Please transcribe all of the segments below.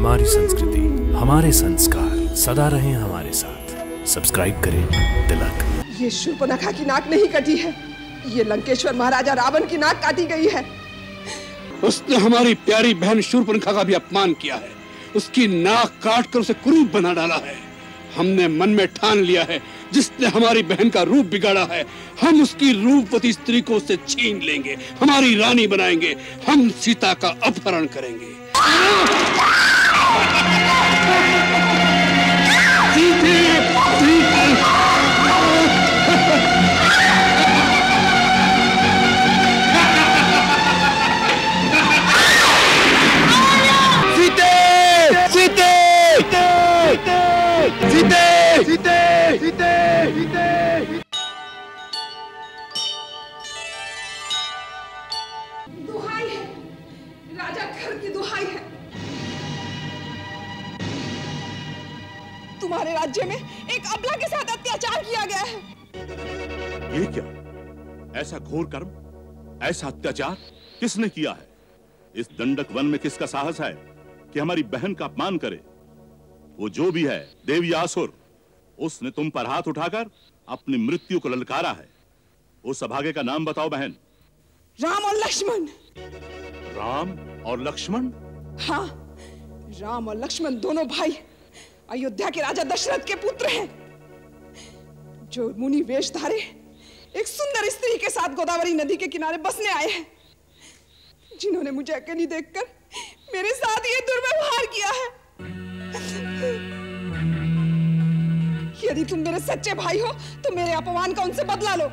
हमारी संस्कृति, हमारे संस्कार सदा रहें हमारे साथ। सब्सक्राइब करें तिलक। ये शूर्पणखा की नाक नहीं कटी है, ये लंकेश्वर महाराजा रावण की नाक काटी गई है। उसने हमारी प्यारी बहन शूर्पणखा का भी अपमान किया है, उसकी नाक काट कर उसे कुरूप बना डाला है। हमने मन में ठान लिया है, जिसने हमारी बहन का रूप बिगाड़ा है, हम उसकी रूपवती स्त्री को उससे छीन लेंगे, हमारी रानी बनाएंगे, हम सीता का अपहरण करेंगे। दुहाई है, राजा घर की दुहाई है। तुम्हारे राज्य में एक अबला के साथ अत्याचार किया गया है। ये क्या? ऐसा घोर कर्म, ऐसा अत्याचार किसने किया है? इस दंडक वन में किसका साहस है कि हमारी बहन का अपमान करे? वो जो भी है, देव या असुर, उसने तुम पर हाथ उठाकर अपनी मृत्यु को ललकारा है। उस अभागे का नाम बताओ बहन। राम और लक्ष्मण। राम और लक्ष्मण? हाँ, राम और लक्ष्मण दोनों भाई अयोध्या के राजा दशरथ के पुत्र हैं, जो मुनि वेश धारे एक सुंदर स्त्री के साथ गोदावरी नदी के किनारे बसने आए हैं, जिन्होंने मुझे अकेली देखकर मेरे साथ ये दुर्व्यवहार किया है। यदि तुम मेरे सच्चे भाई हो तो मेरे अपमान का उनसे बदला लो।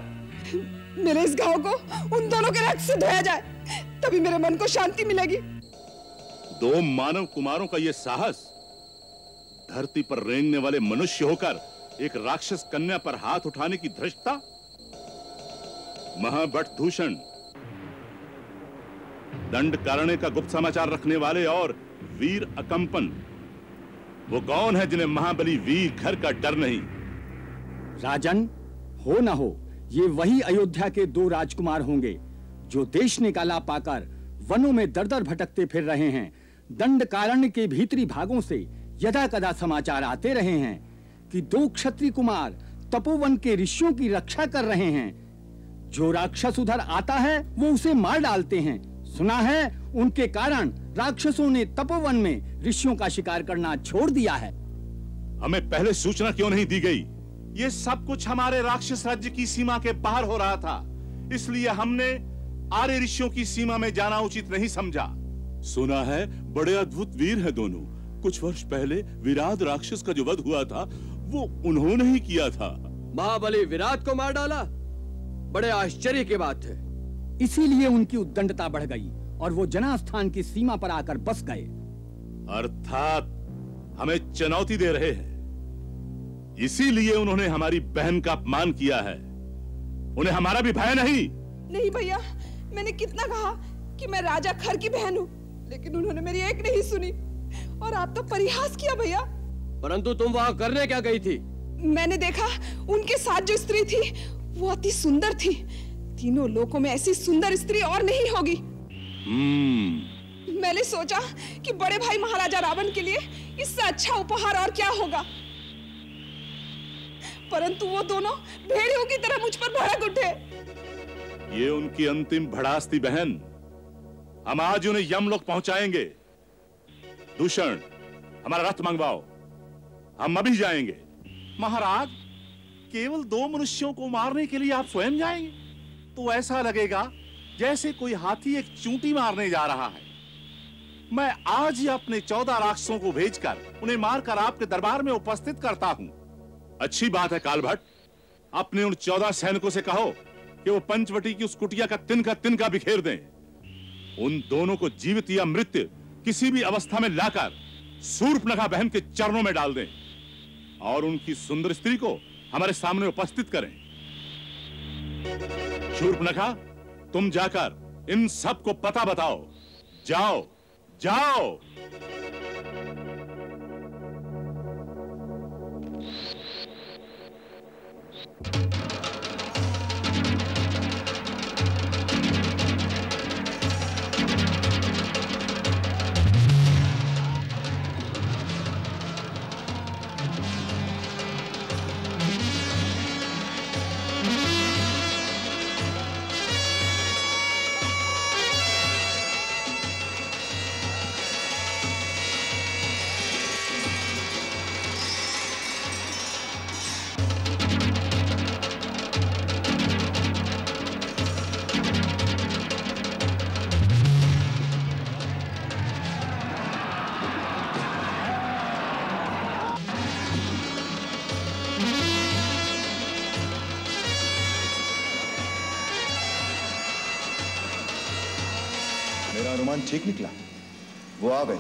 मेरे इस घाव को उन दोनों के रक्त से धोया जाए, तभी मेरे मन को शांति मिलेगी। दो मानव कुमारों का यह साहस, धरती पर रेंगने वाले मनुष्य होकर एक राक्षस कन्या पर हाथ उठाने की धृष्टता। महाबट दूषण, दंडकारण्य का गुप्त समाचार रखने वाले और वीर अकंपन, वो कौन है जिन्हें महाबली वीर घर का डर नहीं? राजन, हो न हो ये वही अयोध्या के दो राजकुमार होंगे जो देश निकाला पाकर वनों में दर दर भटकते फिर रहे हैं। दंडकारण्य के भीतरी भागों से यदा कदा समाचार आते रहे हैं कि दो क्षत्रिय कुमार तपोवन के ऋषियों की रक्षा कर रहे हैं। जो राक्षस उधर आता है वो उसे मार डालते हैं। सुना है उनके कारण राक्षसों ने तपोवन में ऋषियों का शिकार करना छोड़ दिया है। हमें पहले सूचना क्यों नहीं दी गई? ये सब कुछ हमारे राक्षस राज्य की सीमा के बाहर हो रहा था, इसलिए हमने आर्य ऋषियों की सीमा में जाना उचित नहीं समझा। सुना है बड़े अद्भुत वीर हैं दोनों। कुछ वर्ष पहले विराट राक्षस का जो वध हुआ था वो उन्होंने ही किया था। महाबली विराट को मार डाला? बड़े आश्चर्य की बात है। इसीलिए उनकी उद्दंडता बढ़ गई और वो जनास्थान की सीमा पर आकर बस गए। अर्थात हमें चुनौती दे रहे हैं, इसीलिए उन्होंने हमारी बहन का अपमान किया है। उन्हें हमारा भी भय नहीं? नहीं भैया, मैंने कितना कहा कि मैं राजा खर की बहन हूँ, लेकिन उन्होंने मेरी एक नहीं सुनी और आप तो परिहास किया भैया। परंतु तुम वहां करने क्या गई थी? मैंने देखा उनके साथ जो स्त्री थी वो अति सुंदर थी। तीनों लोकों में ऐसी सुंदर स्त्री और नहीं होगी। मैंने सोचा कि बड़े भाई महाराजा रावण के लिए इससे अच्छा उपहार और क्या होगा, परंतु वो दोनों भेड़ियों की तरह मुझ पर भड़क उठे। ये उनकी अंतिम भड़ास थी बहन। हम आज उन्हें यमलोक पहुंचाएंगे। दूषण, हमारा रथ मंगवाओ, हम अभी जाएंगे। महाराज, केवल दो मनुष्यों को मारने के लिए आप स्वयं जाएंगे? तो ऐसा लगेगा जैसे कोई हाथी एक चूंटी मारने जा रहा है। मैं आज ही अपने 14 राक्षसों को भेजकर उन्हें मारकर आपके दरबार में उपस्थित करता हूं। अच्छी बात है कालभट्ट। अपने उन 14 सैनिकों से कहो कि वो पंचवटी की उस कुटिया का तिनका बिखेर दें। उन दोनों को जीवित या मृत किसी भी अवस्था में लाकर शूर्पणखा बहन के चरणों में डाल दें और उनकी सुंदर स्त्री को हमारे सामने उपस्थित करें। शूर्पणखा, तुम जाकर इन सब को पता बताओ। जाओ जाओ। अनुमान ठीक निकला। वो आ गए।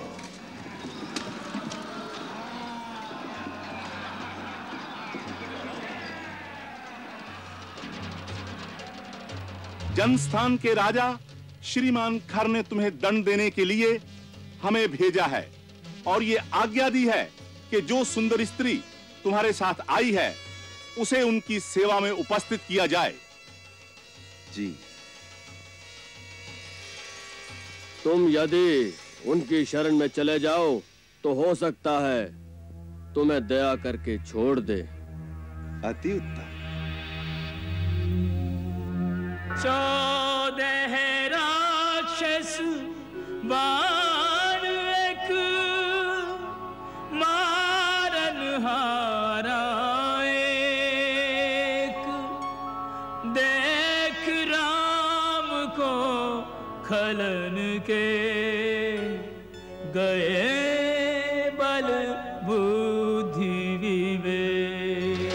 जनस्थान के राजा श्रीमान खर ने तुम्हें दंड देने के लिए हमें भेजा है और ये आज्ञा दी है कि जो सुंदर स्त्री तुम्हारे साथ आई है उसे उनकी सेवा में उपस्थित किया जाए। जी। तुम यदि उनकी शरण में चले जाओ तो हो सकता है तुम्हें दया करके छोड़ दे। अति उत्तम। 14 राक्षस बाण एक मारन हारा एक, देख राम को खलन के गए बल बुद्धि विवेक।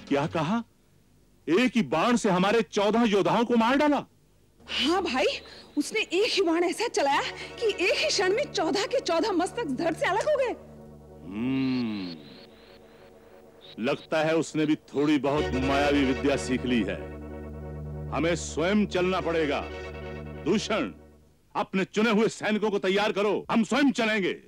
क्या कहा? एक ही बाण से हमारे 14 योद्धाओं को मार डाला? हाँ भाई, उसने एक ही बाण ऐसा चलाया कि एक ही क्षण में 14 के 14 मस्तक धड़ से अलग हो गए। लगता है उसने भी थोड़ी बहुत मायावी विद्या सीख ली है। हमें स्वयं चलना पड़ेगा। दूषण, अपने चुने हुए सैनिकों को तैयार करो, हम स्वयं चलेंगे।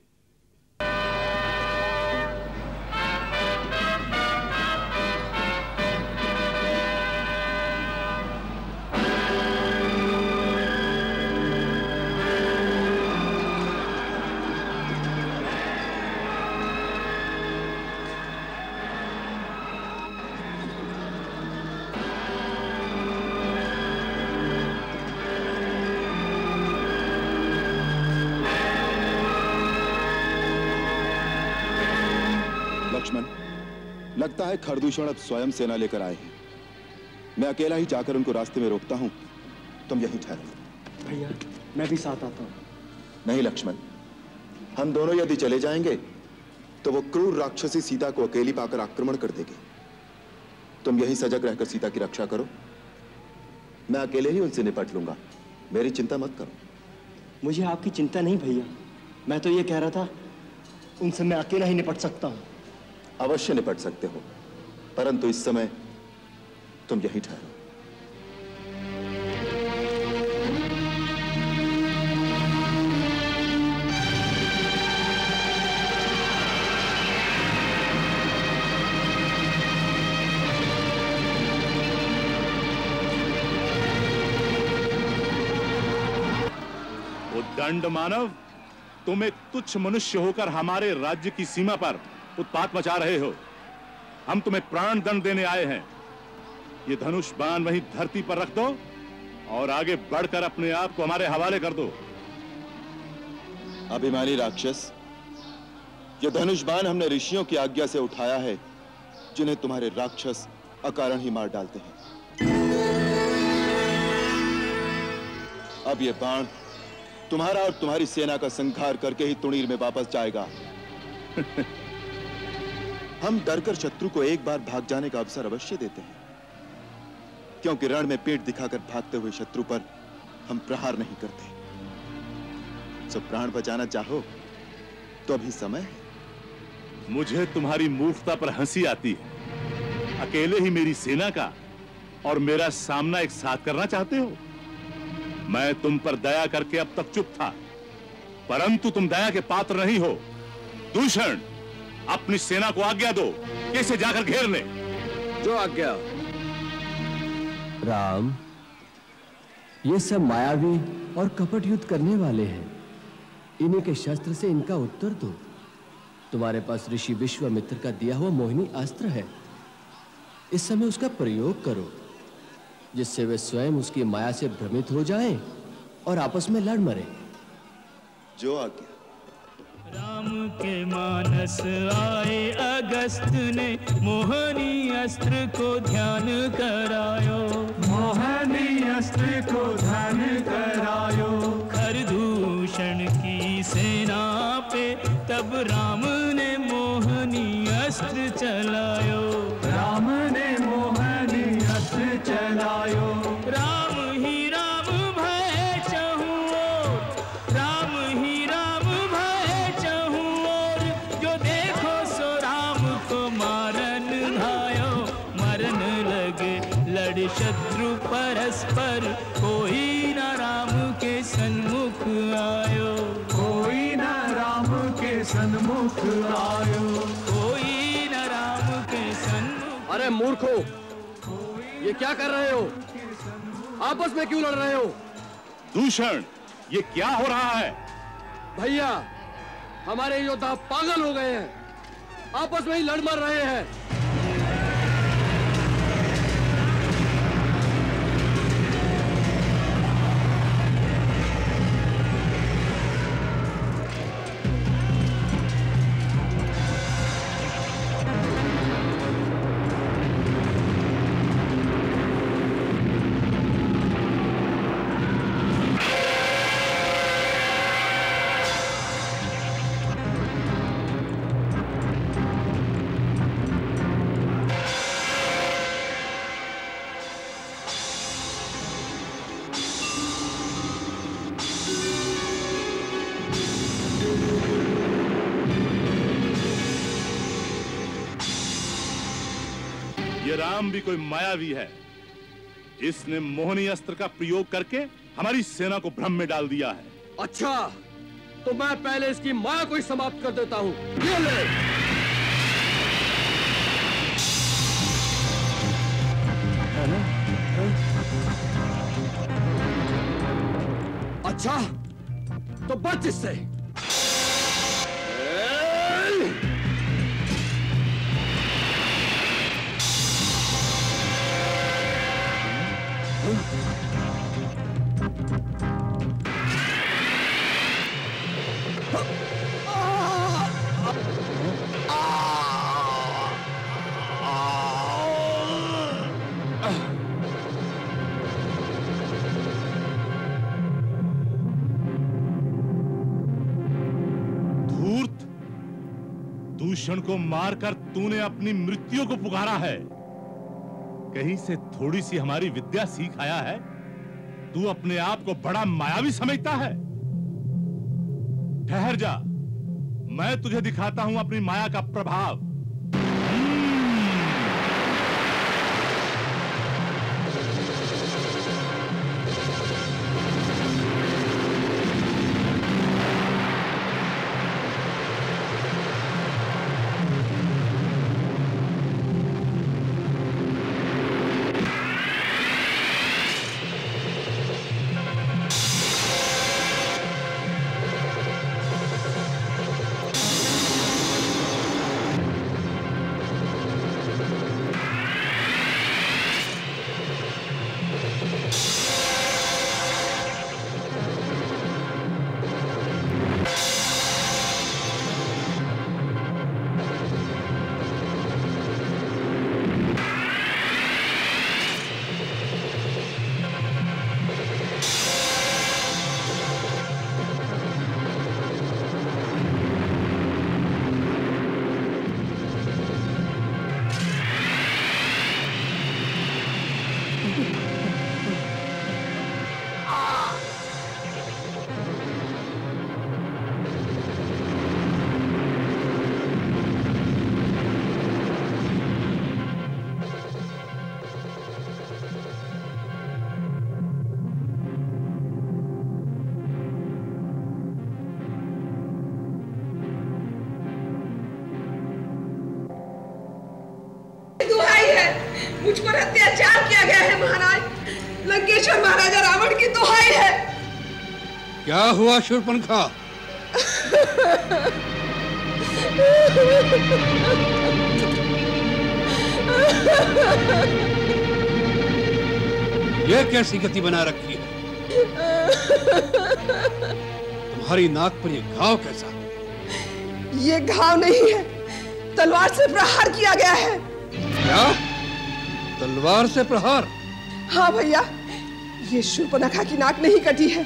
लगता है खरदूषण अब स्वयं सेना लेकर आए हैं। मैं अकेला ही जाकर उनको रास्ते में रोकता हूं, तुम यहीं ठहरो। भैया, मैं भी साथ आता हूं। नहीं लक्ष्मण, हम दोनों यदि चले जाएंगे तो वो क्रूर राक्षसी सीता को अकेली पाकर आक्रमण कर देगी। तुम यहीं सजग रहकर सीता की रक्षा करो, मैं अकेले ही उनसे निपट लूंगा। मेरी चिंता मत करो। मुझे आपकी चिंता नहीं भैया, मैं तो ये कह रहा था उनसे मैं अकेला ही निपट सकता हूं। अवश्य निपट सकते हो, परंतु इस समय तुम यहीं ठहरो। दंड मानव, तुम एक तुच्छ मनुष्य होकर हमारे राज्य की सीमा पर उत्पात मचा रहे हो। हम तुम्हें प्राण दंड देने आए हैं। ये धनुष बाण वहीं धरती पर रख दो और आगे बढ़कर अपने आप को हमारे हवाले कर दो। अभिमानी राक्षस, ये धनुष बाण हमने ऋषियों की आज्ञा से उठाया है, जिन्हें तुम्हारे राक्षस अकारण ही मार डालते हैं। अब ये बाण तुम्हारा और तुम्हारी सेना का संहार करके ही तुणीर में वापस जाएगा। हम डरकर शत्रु को एक बार भाग जाने का अवसर अवश्य देते हैं, क्योंकि रण में पेट दिखाकर भागते हुए शत्रु पर हम प्रहार नहीं करते। जब प्राण बचाना चाहो तो अभी समय है। मुझे तुम्हारी मूर्खता पर हंसी आती है। अकेले ही मेरी सेना का और मेरा सामना एक साथ करना चाहते हो? मैं तुम पर दया करके अब तक चुप था, परंतु तुम दया के पात्र नहीं हो। दूषण, अपनी सेना को आज्ञा दो कि इसे जाकर घेर ले। जो आज्ञा। राम, ये सब मायावी और कपट युद्ध करने वाले हैं। इन्हीं के शस्त्र से इनका उत्तर दो। तुम्हारे पास ऋषि विश्वामित्र का दिया हुआ मोहिनी अस्त्र है, इस समय उसका प्रयोग करो, जिससे वे स्वयं उसकी माया से भ्रमित हो जाएं और आपस में लड़ मरे। जो आज्ञा। राम के मानस आए अगस्त ने मोहनी अस्त्र को ध्यान करायो। मोहनी अस्त्र को ध्यान करायो। खरदूषण दूषण की सेना पे तब राम ने मोहनी अस्त्र चलायो, राम ने मोहनी अस्त्र चलायो। राम ही राम भय चहु ओर, राम ही राम भय चहु ओर, जो देखो सो राम को मारन धायो, मरन लगे लड़ शत्रु परस्पर, कोई न राम के सन्मुख आयो, कोई न राम के सन्मुख आयो, कोई न राम के सन्मुख। अरे मूर्खो, ये क्या कर रहे हो? आपस में क्यों लड़ रहे हो? दूषण, ये क्या हो रहा है? भैया, हमारे योद्धा पागल हो गए हैं, आपस में ही लड़ मर रहे हैं। ये राम भी कोई मायावी है। इसने मोहनी अस्त्र का प्रयोग करके हमारी सेना को भ्रम में डाल दिया है। अच्छा, तो मैं पहले इसकी माया को ही समाप्त कर देता हूँ। ये ले। अच्छा, तो बच इससे। दूषण को मारकर तूने अपनी मृत्यु को पुकारा है। कहीं से थोड़ी सी हमारी विद्या सीख आया है? तू अपने आप को बड़ा मायावी समझता है। ठहर जा, मैं तुझे दिखाता हूं अपनी माया का प्रभाव। मुझ पर अत्याचार किया गया है महाराज। लंकेश्वर महाराजा रावण की दुहाई है। क्या हुआ शूर्पणखा? ये कैसी गति बना रखी है? तुम्हारी नाक पर ये घाव कैसा? ये घाव नहीं है, तलवार से प्रहार किया गया है। क्या? तलवार से प्रहार? हाँ भैया, ये शूर्पणखा की नाक नहीं कटी है,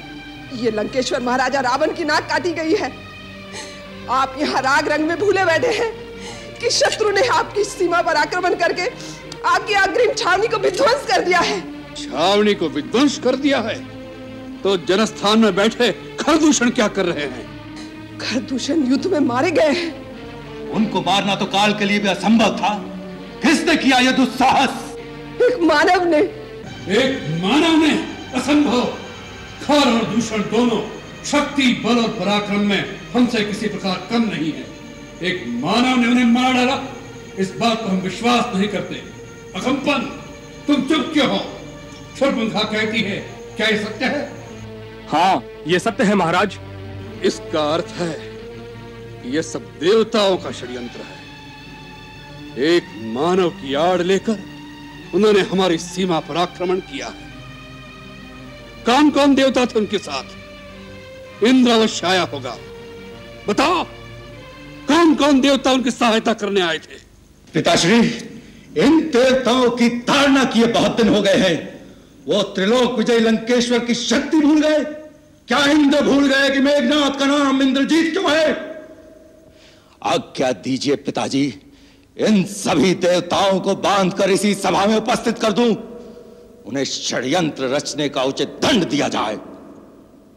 ये लंकेश्वर महाराजा रावण की नाक काटी गई है। आप यहाँ राग रंग में भूले बैठे हैं कि शत्रु ने आपकी सीमा पर आक्रमण करके आपकी अग्रिम छावनी को विध्वंस कर दिया है। छावनी को विध्वंस कर दिया है तो जनस्थान में बैठे खरदूषण क्या कर रहे हैं? खरदूषण युद्ध में मारे गए हैं। उनको मारना तो काल के लिए भी असंभव था। किसने किया यह दुस्साहस? एक मानव ने। एक मानव ने असंभव। खर और दूषण दोनों शक्ति, बल और पराक्रम में हमसे किसी प्रकार कम नहीं है। एक मानव ने उन्हें मार डाला, इस बात को हम विश्वास नहीं करते। अकंपन, तुम चुप क्यों हो? शूर्पणखा कहती है, क्या ये सत्य है? हाँ, ये सत्य है महाराज। इसका अर्थ है कि यह सब देवताओं का षड्यंत्र है। एक मानव की आड़ लेकर उन्होंने हमारी सीमा पर आक्रमण किया है। कौन कौन देवता थे उनके साथ? इंद्र अवश्य आया होगा। बताओ, कौन कौन देवता उनकी सहायता करने आए थे? पिताश्री, इन देवताओं की ताड़ना किए बहुत दिन हो गए हैं। वो त्रिलोक विजय लंकेश्वर की शक्ति भूल गए? क्या इंद्र भूल गए कि मेघनाथ का नाम इंद्रजीत क्यों है? आज्ञा दीजिए पिताजी, इन सभी देवताओं को बांधकर इसी सभा में उपस्थित कर दूं। उन्हें षड्यंत्र रचने का उचित दंड दिया जाए।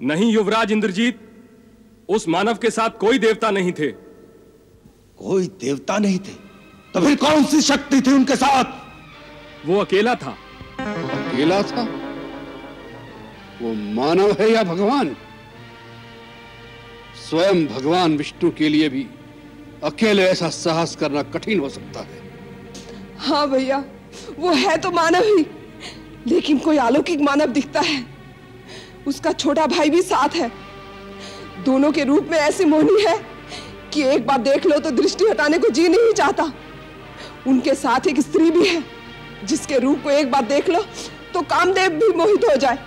नहीं युवराज इंद्रजीत, उस मानव के साथ कोई देवता नहीं थे। कोई देवता नहीं थे? तो फिर कौन सी शक्ति थी उनके साथ? वो अकेला था। अकेला था? वो मानव है या भगवान? स्वयं भगवान विष्णु के लिए भी अकेले ऐसा साहस करना कठिन हो सकता है। हाँ भैया, वो है तो मानव ही, लेकिन कोई अलौकिक मानव दिखता है। उसका छोटा भाई भी साथ है। दोनों के रूप में ऐसी मोहनी है कि एक बार देख लो तो दृष्टि हटाने को जी नहीं चाहता। उनके साथ एक स्त्री भी है जिसके रूप को एक बार देख लो तो कामदेव भी मोहित हो जाए।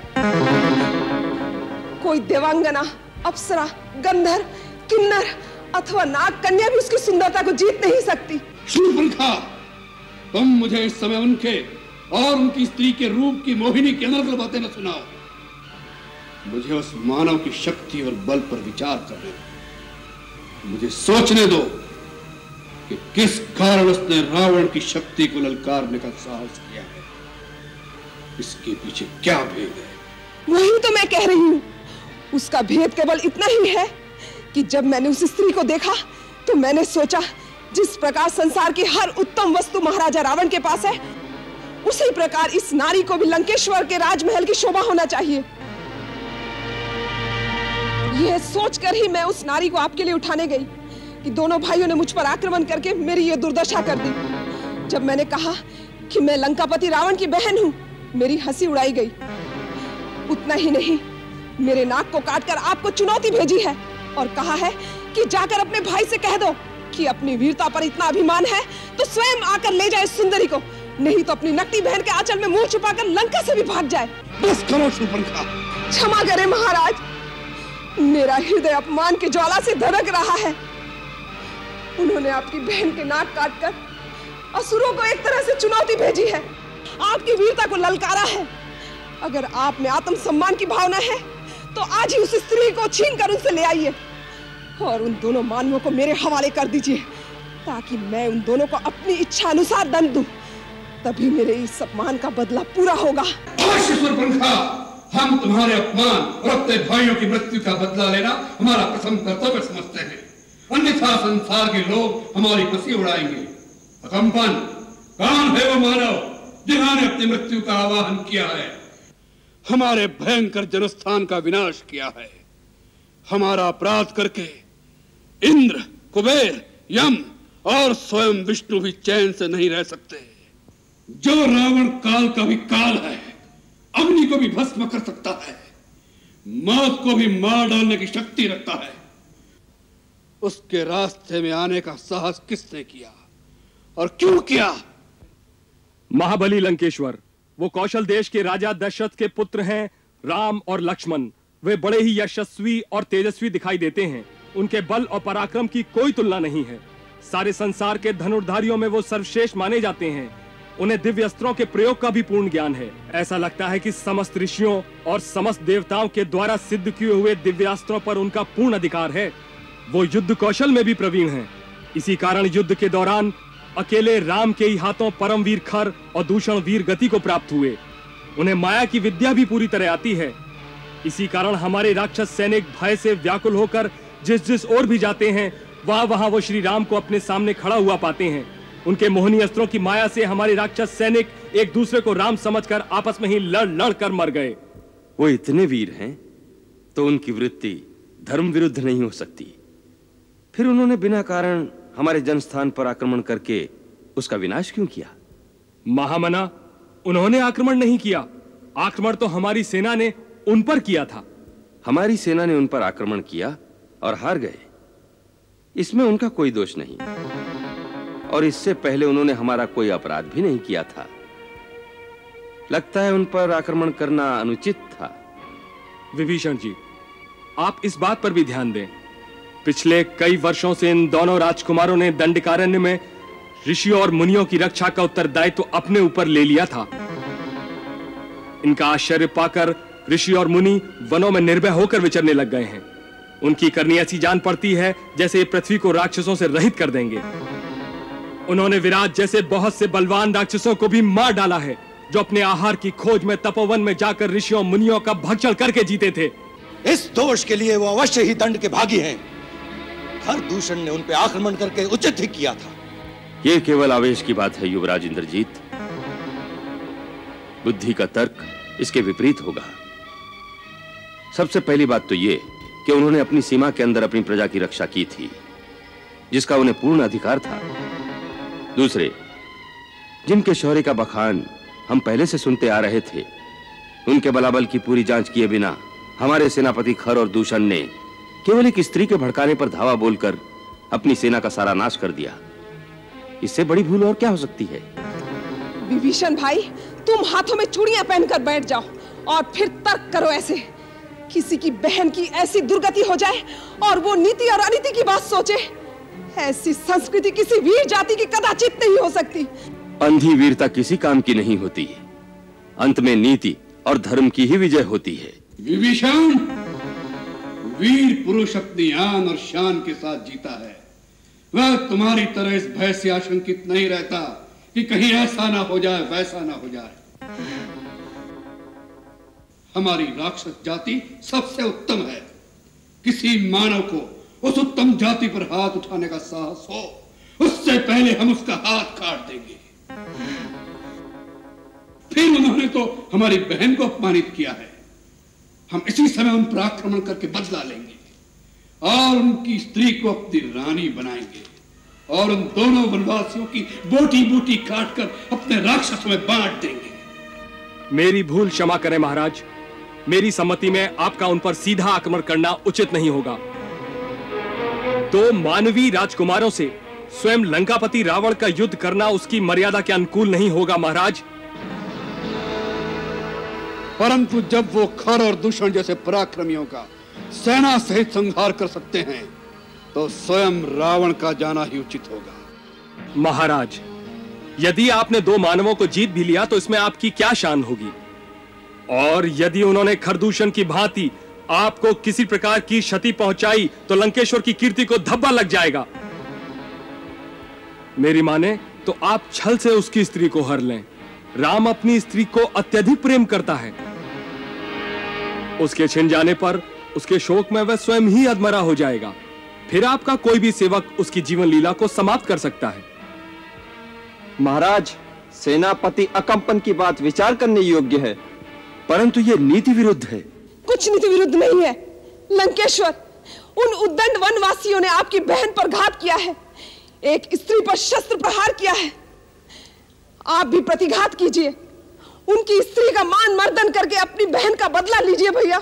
कोई देवांगना, अप्सरा, गंधर्व, किन्नर अथवा नाग कन्या भी उसकी सुंदरता को जीत नहीं सकती। शूर्पणखा, तुम मुझे इस समय उनके और उनकी स्त्री के रूप की मोहिनी की अनर्गल बातें न सुनाओ। मुझे उस मानव की शक्ति और बल पर विचार करने दो। मुझे सोचने दो कि किस कारण उसने रावण की शक्ति को ललकारने का साहस किया है। इसके पीछे क्या भेद है? वही तो मैं कह रही हूँ। उसका भेद केवल इतना ही है कि जब मैंने उस स्त्री को देखा तो मैंने सोचा, जिस प्रकार संसार की हर उत्तम वस्तु महाराजा रावण के पास है, उसी प्रकार इस नारी को भी लंकेश्वर के राजमहल की शोभा होना चाहिए। यह सोचकर ही मैं उस नारी को आपके लिए उठाने गई कि दोनों भाइयों ने मुझ पर आक्रमण करके मेरी यह दुर्दशा कर दी। जब मैंने कहा कि मैं लंकापति रावण की बहन हूं, मेरी हंसी उड़ाई गई। उतना ही नहीं, मेरे नाक को काटकर आपको चुनौती भेजी है और कहा है कि जाकर अपने भाई से कह दो कि अपनी वीरता पर इतना अभिमान है तो स्वयं आकर ले जाए सुंदरी को, नहीं तो अपनी नकली बहन के आंचल में मुंह छुपाकर लंका से भी भाग जाए। बस करो शूर्पणखा। क्षमा करें महाराज, मेरा हृदय अपमान की ज्वाला से धड़क रहा है। उन्होंने आपकी बहन के नाक काटकर असुरों को एक तरह से चुनौती भेजी है, आपकी वीरता को ललकारा है। अगर आप में आत्मसम्मान की भावना है तो आज ही उस स्त्री को छीनकर उनसे ले आइए और उन दोनों मानवों को मेरे हवाले कर दीजिए, ताकि मैं उन दोनों को अपनी इच्छा अनुसार दंड दूं। तभी मेरे इस अपमान का बदला पूरा होगा। शूर्पणखा, हम तुम्हारे अपमान और अपने भाइयों की मृत्यु का बदला लेना हमारा प्रथम कर्तव्य समझते हैं, अन्यथा संसार के लोग हमारी हंसी उड़ाएंगे। अकंपन, कौन है वो मानव जिन्होंने अपनी मृत्यु का आवाहन किया है, हमारे भयंकर जनस्थान का विनाश किया है? हमारा अपराध करके इंद्र, कुबेर, यम और स्वयं विष्णु भी चैन से नहीं रह सकते। जो रावण काल का भी काल है, अग्नि को भी भस्म कर सकता है, मौत को भी मार डालने की शक्ति रखता है, उसके रास्ते में आने का साहस किसने किया और क्यों किया? महाबली लंकेश्वर। वो कौशल देश के राजा दशरथ के पुत्र हैं, राम और लक्ष्मण। वे बड़े ही यशस्वी और तेजस्वी दिखाई देते हैं। उनके बल और पराक्रम की कोई तुलना नहीं है। सारे संसार के धनुर्धारियों में वो सर्वश्रेष्ठ माने जाते हैं। उन्हें दिव्य अस्त्रों के प्रयोग का भी पूर्ण ज्ञान है। ऐसा लगता है कि समस्त ऋषियों और समस्त देवताओं के द्वारा सिद्ध किए हुए दिव्यास्त्रों पर उनका पूर्ण अधिकार है। वो युद्ध कौशल में भी प्रवीण हैं। इसी कारण युद्ध के दौरान अकेले राम के ही हाथों परमवीर खर और दूषण वीर गति को प्राप्त हुए। उन्हें माया की विद्या भी पूरी तरह आती है। इसी कारण हमारे राक्षस सैनिक भय से व्याकुल होकर जिस जिस ओर भी जाते हैं, वहां वहां वो श्री राम को अपने सामने खड़ा हुआ पाते हैं। उनके मोहनी अस्त्रों की माया से हमारे राक्षस सैनिक एक दूसरे को राम समझकर आपस में ही लड़ लड़ कर मर गए। वो इतने वीर हैं तो उनकी वृत्ति धर्म विरुद्ध नहीं हो सकती। फिर उन्होंने बिना कारण हमारे जनस्थान पर आक्रमण करके उसका विनाश क्यों किया? महामना, उन्होंने आक्रमण नहीं किया। आक्रमण तो हमारी सेना ने उन पर किया था। हमारी सेना ने उन पर आक्रमण किया और हार गए, इसमें उनका कोई दोष नहीं। और इससे पहले उन्होंने हमारा कोई अपराध भी नहीं किया था। लगता है उन पर आक्रमण करना अनुचित था। विभीषण जी, आप इस बात पर भी ध्यान दें। पिछले कई वर्षों से इन दोनों राजकुमारों ने दंडकारण्य में ऋषियों और मुनियों की रक्षा का उत्तरदायित्व तो अपने ऊपर ले लिया था। इनका आश्चर्य पाकर ऋषि और मुनि वनों में निर्भय होकर विचरने लग गए हैं। उनकी करनी ऐसी जान पड़ती है जैसे ये पृथ्वी को राक्षसों से रहित कर देंगे। उन्होंने विराट जैसे बहुत से बलवान राक्षसों को भी मार डाला है, जो अपने आहार की खोज में तपोवन में जाकर ऋषियों मुनियों का भक्षण करके जीते थे। इस दोष के लिए वो अवश्य ही दंड के भागी हैं। खरदूषण ने उन पे आक्रमण करके उचित ही किया था। ये केवल आवेश की बात है युवराज इंद्रजीत। बुद्धि का तर्क इसके विपरीत होगा। सबसे पहली बात तो ये कि उन्होंने अपनी सीमा के अंदर अपनी प्रजा की रक्षा की थी, जिसका उन्हें पूर्ण अधिकार था। दूसरे, जिनके शौर्य का बखान हम पहले से सुनते आ रहे थे, उनके बलाबल की पूरी जांच किए बिना हमारे सेनापति खर और दूषण ने केवल एक स्त्री के भड़काने पर धावा बोलकर अपनी सेना का सारा नाश कर दिया। इससे बड़ी भूल और क्या हो सकती है? विभीषण भाई, तुम हाथों में चूड़ियां पहनकर बैठ जाओ और फिर तर्क करो। ऐसे किसी की बहन की ऐसी दुर्गति हो जाए और वो नीति और अनीति की बात सोचे, ऐसी संस्कृति किसी वीर जाति की कदाचित नहीं हो सकती। अंधी वीरता किसी काम की नहीं होती। अंत में नीति और धर्म की ही विजय होती है। विभीषण, वीर पुरुष अपनी आन और शान के साथ जीता है। वह तुम्हारी तरह इस भय से आशंकित नहीं रहता कि कहीं ऐसा ना हो जाए, वैसा ना हो जाए। हमारी राक्षस जाति सबसे उत्तम है। किसी मानव को उस उत्तम जाति पर हाथ उठाने का साहस हो, उससे पहले हम उसका हाथ काट देंगे। फिर उन्होंने तो हमारी बहन को अपमानित किया है। हम इसी समय उन पर आक्रमण करके बदला लेंगे और उनकी स्त्री को अपनी रानी बनाएंगे और उन दोनों वनवासियों की बोटी बोटी काटकर अपने राक्षसों में बांट देंगे। मेरी भूल क्षमा करें महाराज। मेरी सम्मति में आपका उन पर सीधा आक्रमण करना उचित नहीं होगा। तो मानवीय राजकुमारों से स्वयं लंकापति रावण का युद्ध करना उसकी मर्यादा के अनुकूल नहीं होगा महाराज। परंतु जब वो खर और दूषण जैसे पराक्रमियों का सेना सहित संहार कर सकते हैं, तो स्वयं रावण का जाना ही उचित होगा। महाराज, यदि आपने दो मानवों को जीत भी लिया तो इसमें आपकी क्या शान होगी? और यदि उन्होंने खरदूषण की भांति आपको किसी प्रकार की क्षति पहुंचाई तो लंकेश्वर की कीर्ति को धब्बा लग जाएगा। मेरी माने तो आप छल से उसकी स्त्री को हर लें। राम अपनी स्त्री को अत्यधिक प्रेम करता है। उसके छिन जाने पर उसके शोक में वह स्वयं ही अधमरा हो जाएगा। फिर आपका कोई भी सेवक उसकी जीवन लीला को समाप्त कर सकता है। महाराज, सेनापति अकंपन की बात विचार करने योग्य है, परंतु यह नीति विरुद्ध है। कुछ नीति विरुद्ध नहीं है। लंकेश्वर, उन उद्दंड वनवासियों ने आपकी बहन पर घात किया है, एक स्त्री पर शस्त्र प्रहार किया है। आप भी प्रतिघात कीजिए, उनकी स्त्री का मान मर्दन करके अपनी बहन का बदला लीजिए भैया।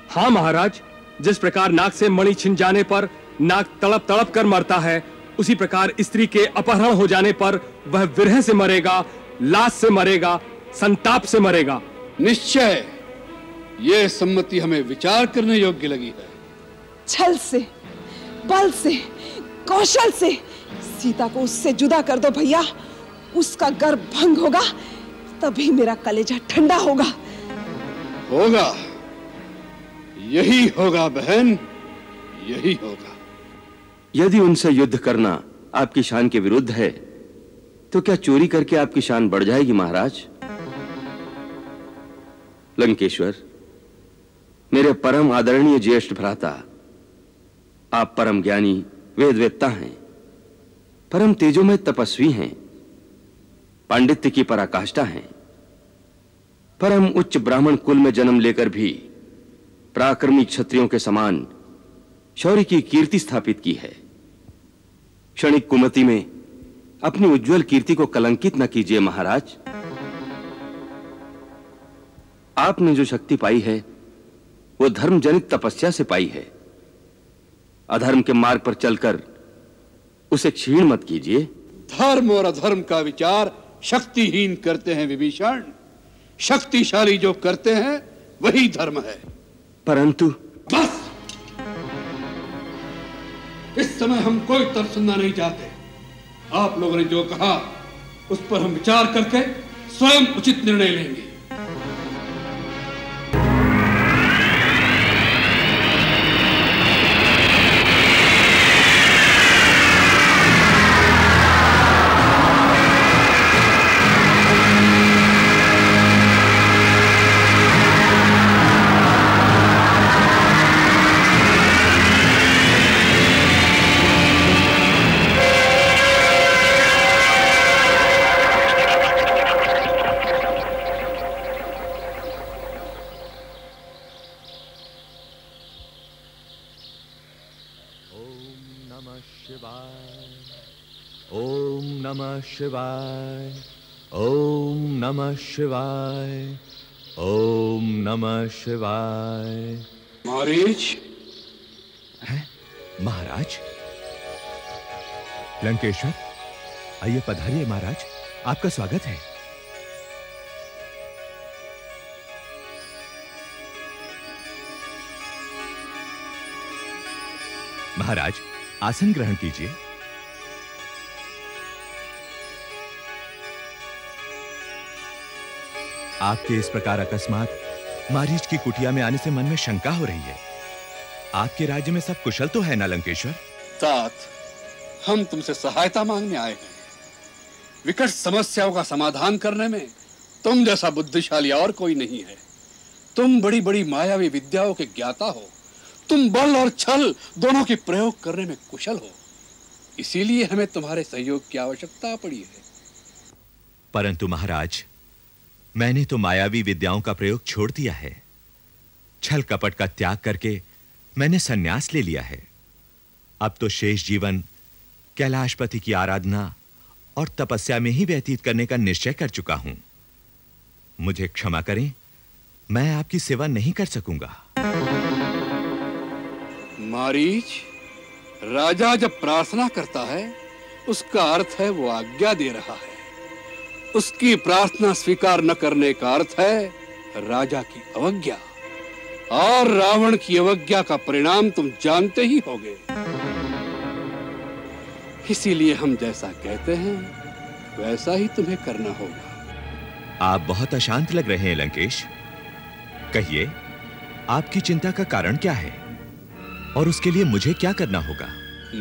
हाँ महाराज, जिस प्रकार नाग से मणि छिन जाने पर नाग तड़प तड़प कर मरता है, उसी प्रकार स्त्री के अपहरण हो जाने पर वह विरह से मरेगा, लाश से मरेगा, संताप से मरेगा। निश्चय यह सम्मति हमें विचार करने योग्य लगी है। छल से, बल से, कौशल से सीता को उससे जुदा कर दो भैया, उसका गर्भ भंग होगा, तभी मेरा कलेजा ठंडा होगा। होगा, यही होगा बहन, यही होगा। यदि उनसे युद्ध करना आपकी शान के विरुद्ध है, तो क्या चोरी करके आपकी शान बढ़ जाएगी महाराज? लंकेश्वर, मेरे परम आदरणीय ज्येष्ठ भ्राता, आप परम ज्ञानी वेदवेत्ता हैं, परम तेजोमय तपस्वी हैं, पांडित्य की पराकाष्ठा हैं, परम उच्च ब्राह्मण कुल में जन्म लेकर भी पराक्रमी क्षत्रियों के समान शौर्य की कीर्ति स्थापित की है। क्षणिक कुमति में अपनी उज्जवल कीर्ति को कलंकित न कीजिए महाराज। आपने जो शक्ति पाई है वो धर्म जनित तपस्या से पाई है। अधर्म के मार्ग पर चलकर उसे क्षीण मत कीजिए। धर्म और अधर्म का विचार शक्तिहीन करते हैं विभीषण। शक्तिशाली जो करते हैं वही धर्म है। परंतु बस, इस समय हम कोई तर्क सुनना नहीं चाहते। आप लोगों ने जो कहा उस पर हम विचार करके स्वयं उचित निर्णय लेंगे। शिवाय, ओम नमः शिवाय, ओम नमः शिवाय। मारीच है महाराज? लंकेश्वर, आइए पधारिए महाराज, आपका स्वागत है। महाराज, आसन ग्रहण कीजिए। आपके इस प्रकार अकस्मात मारीच की कुटिया में आने से मन में शंका हो रही है। आपके राज्य में सब कुशल तो है ना लंकेश्वर? तात, हम तुमसे सहायता मांगने आए हैं। विकट समस्याओं का समाधान करने में तुम जैसा बुद्धिशाली और कोई नहीं है। तुम बड़ी बड़ी मायावी विद्याओं के ज्ञाता हो। तुम बल और छल दोनों की प्रयोग करने में कुशल हो। इसीलिए हमें तुम्हारे सहयोग की आवश्यकता पड़ी है। परंतु महाराज, मैंने तो मायावी विद्याओं का प्रयोग छोड़ दिया है। छल कपट का त्याग करके मैंने संन्यास ले लिया है। अब तो शेष जीवन कैलाशपति की आराधना और तपस्या में ही व्यतीत करने का निश्चय कर चुका हूं। मुझे क्षमा करें, मैं आपकी सेवा नहीं कर सकूंगा। मारीच, राजा जब प्रार्थना करता है उसका अर्थ है वो आज्ञा दे रहा है। उसकी प्रार्थना स्वीकार न करने का अर्थ है राजा की अवज्ञा, और रावण की अवज्ञा का परिणाम तुम जानते ही होगे। इसीलिए हम जैसा कहते हैं वैसा ही तुम्हें करना होगा। आप बहुत अशांत लग रहे हैं लंकेश। कहिए, आपकी चिंता का कारण क्या है और उसके लिए मुझे क्या करना होगा?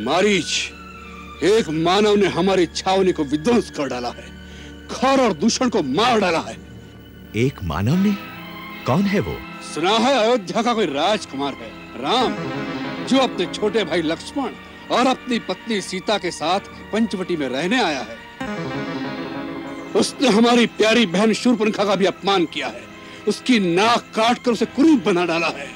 मारीच, एक मानव ने हमारी छावनी को विध्वंस कर डाला है, खौर और दूषण को मार डाला है। एक मानव ने? कौन है वो? सुना है अयोध्या का कोई राजकुमार है, राम, जो अपने छोटे भाई लक्ष्मण और अपनी पत्नी सीता के साथ पंचवटी में रहने आया है। उसने हमारी प्यारी बहन शूर्पणखा का भी अपमान किया है। उसकी नाक काट कर उसे कुरूप बना डाला है।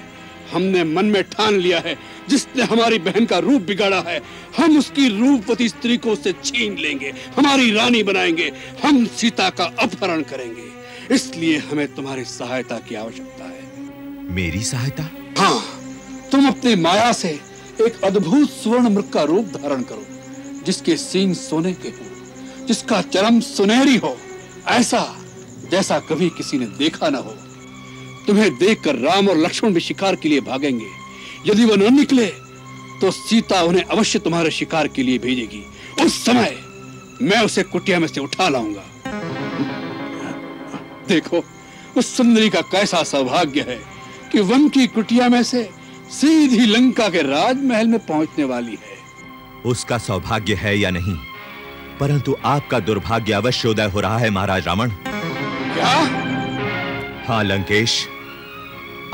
हमने मन में ठान लिया है, जिसने हमारी बहन का रूप बिगाड़ा है, हम उसकी रूपवती स्त्री को उससे छीन लेंगे, हमारी रानी बनाएंगे, हम सीता का अपहरण करेंगे। इसलिए हमें तुम्हारी सहायता की आवश्यकता है। मेरी सहायता? हाँ, तुम अपनी माया से एक अद्भुत स्वर्ण मृग का रूप धारण करो, जिसके सींग सोने के हो, जिसका चरम सुनहरी हो, ऐसा जैसा कभी किसी ने देखा ना हो। तुम्हें देखकर राम और लक्ष्मण भी शिकार के लिए भागेंगे। यदि वो न निकले तो सीता उन्हें अवश्य तुम्हारे शिकार के लिए भेजेगी। उस समय मैं उसे कुटिया में से उठा लाऊंगा। देखो उस सुंदरी का कैसा सौभाग्य है कि वन की कुटिया में से सीधी लंका के राजमहल में पहुंचने वाली है। उसका सौभाग्य है या नहीं, परंतु आपका दुर्भाग्य अवश्य उदय हो रहा है महाराज रावण। क्या? हाँ लंकेश,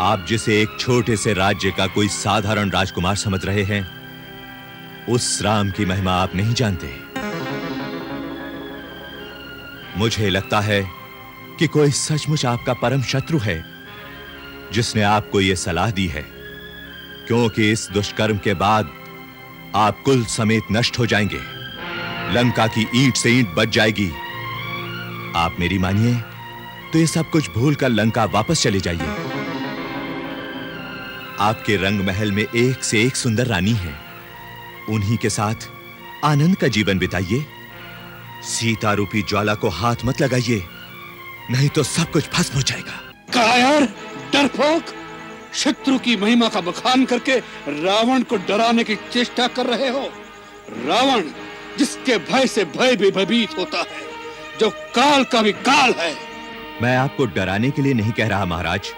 आप जिसे एक छोटे से राज्य का कोई साधारण राजकुमार समझ रहे हैं, उस राम की महिमा आप नहीं जानते। मुझे लगता है कि कोई सचमुच आपका परम शत्रु है जिसने आपको यह सलाह दी है, क्योंकि इस दुष्कर्म के बाद आप कुल समेत नष्ट हो जाएंगे। लंका की ईंट से ईंट बच जाएगी। आप मेरी मानिए तो ये सब कुछ भूलकर लंका वापस चले जाइए। आपके रंग महल में एक से एक सुंदर रानी है, उन्हीं के साथ आनंद का जीवन बिताइए। सीता रूपी ज्वाला को हाथ मत लगाइए, नहीं तो सब कुछ भस्म हो जाएगा। कहा यार, डरपोक, शत्रु की महिमा का बखान करके रावण को डराने की चेष्टा कर रहे हो। रावण जिसके भय से भय भी भयभीत होता है, जो काल का भी काल है। मैं आपको डराने के लिए नहीं कह रहा महाराज,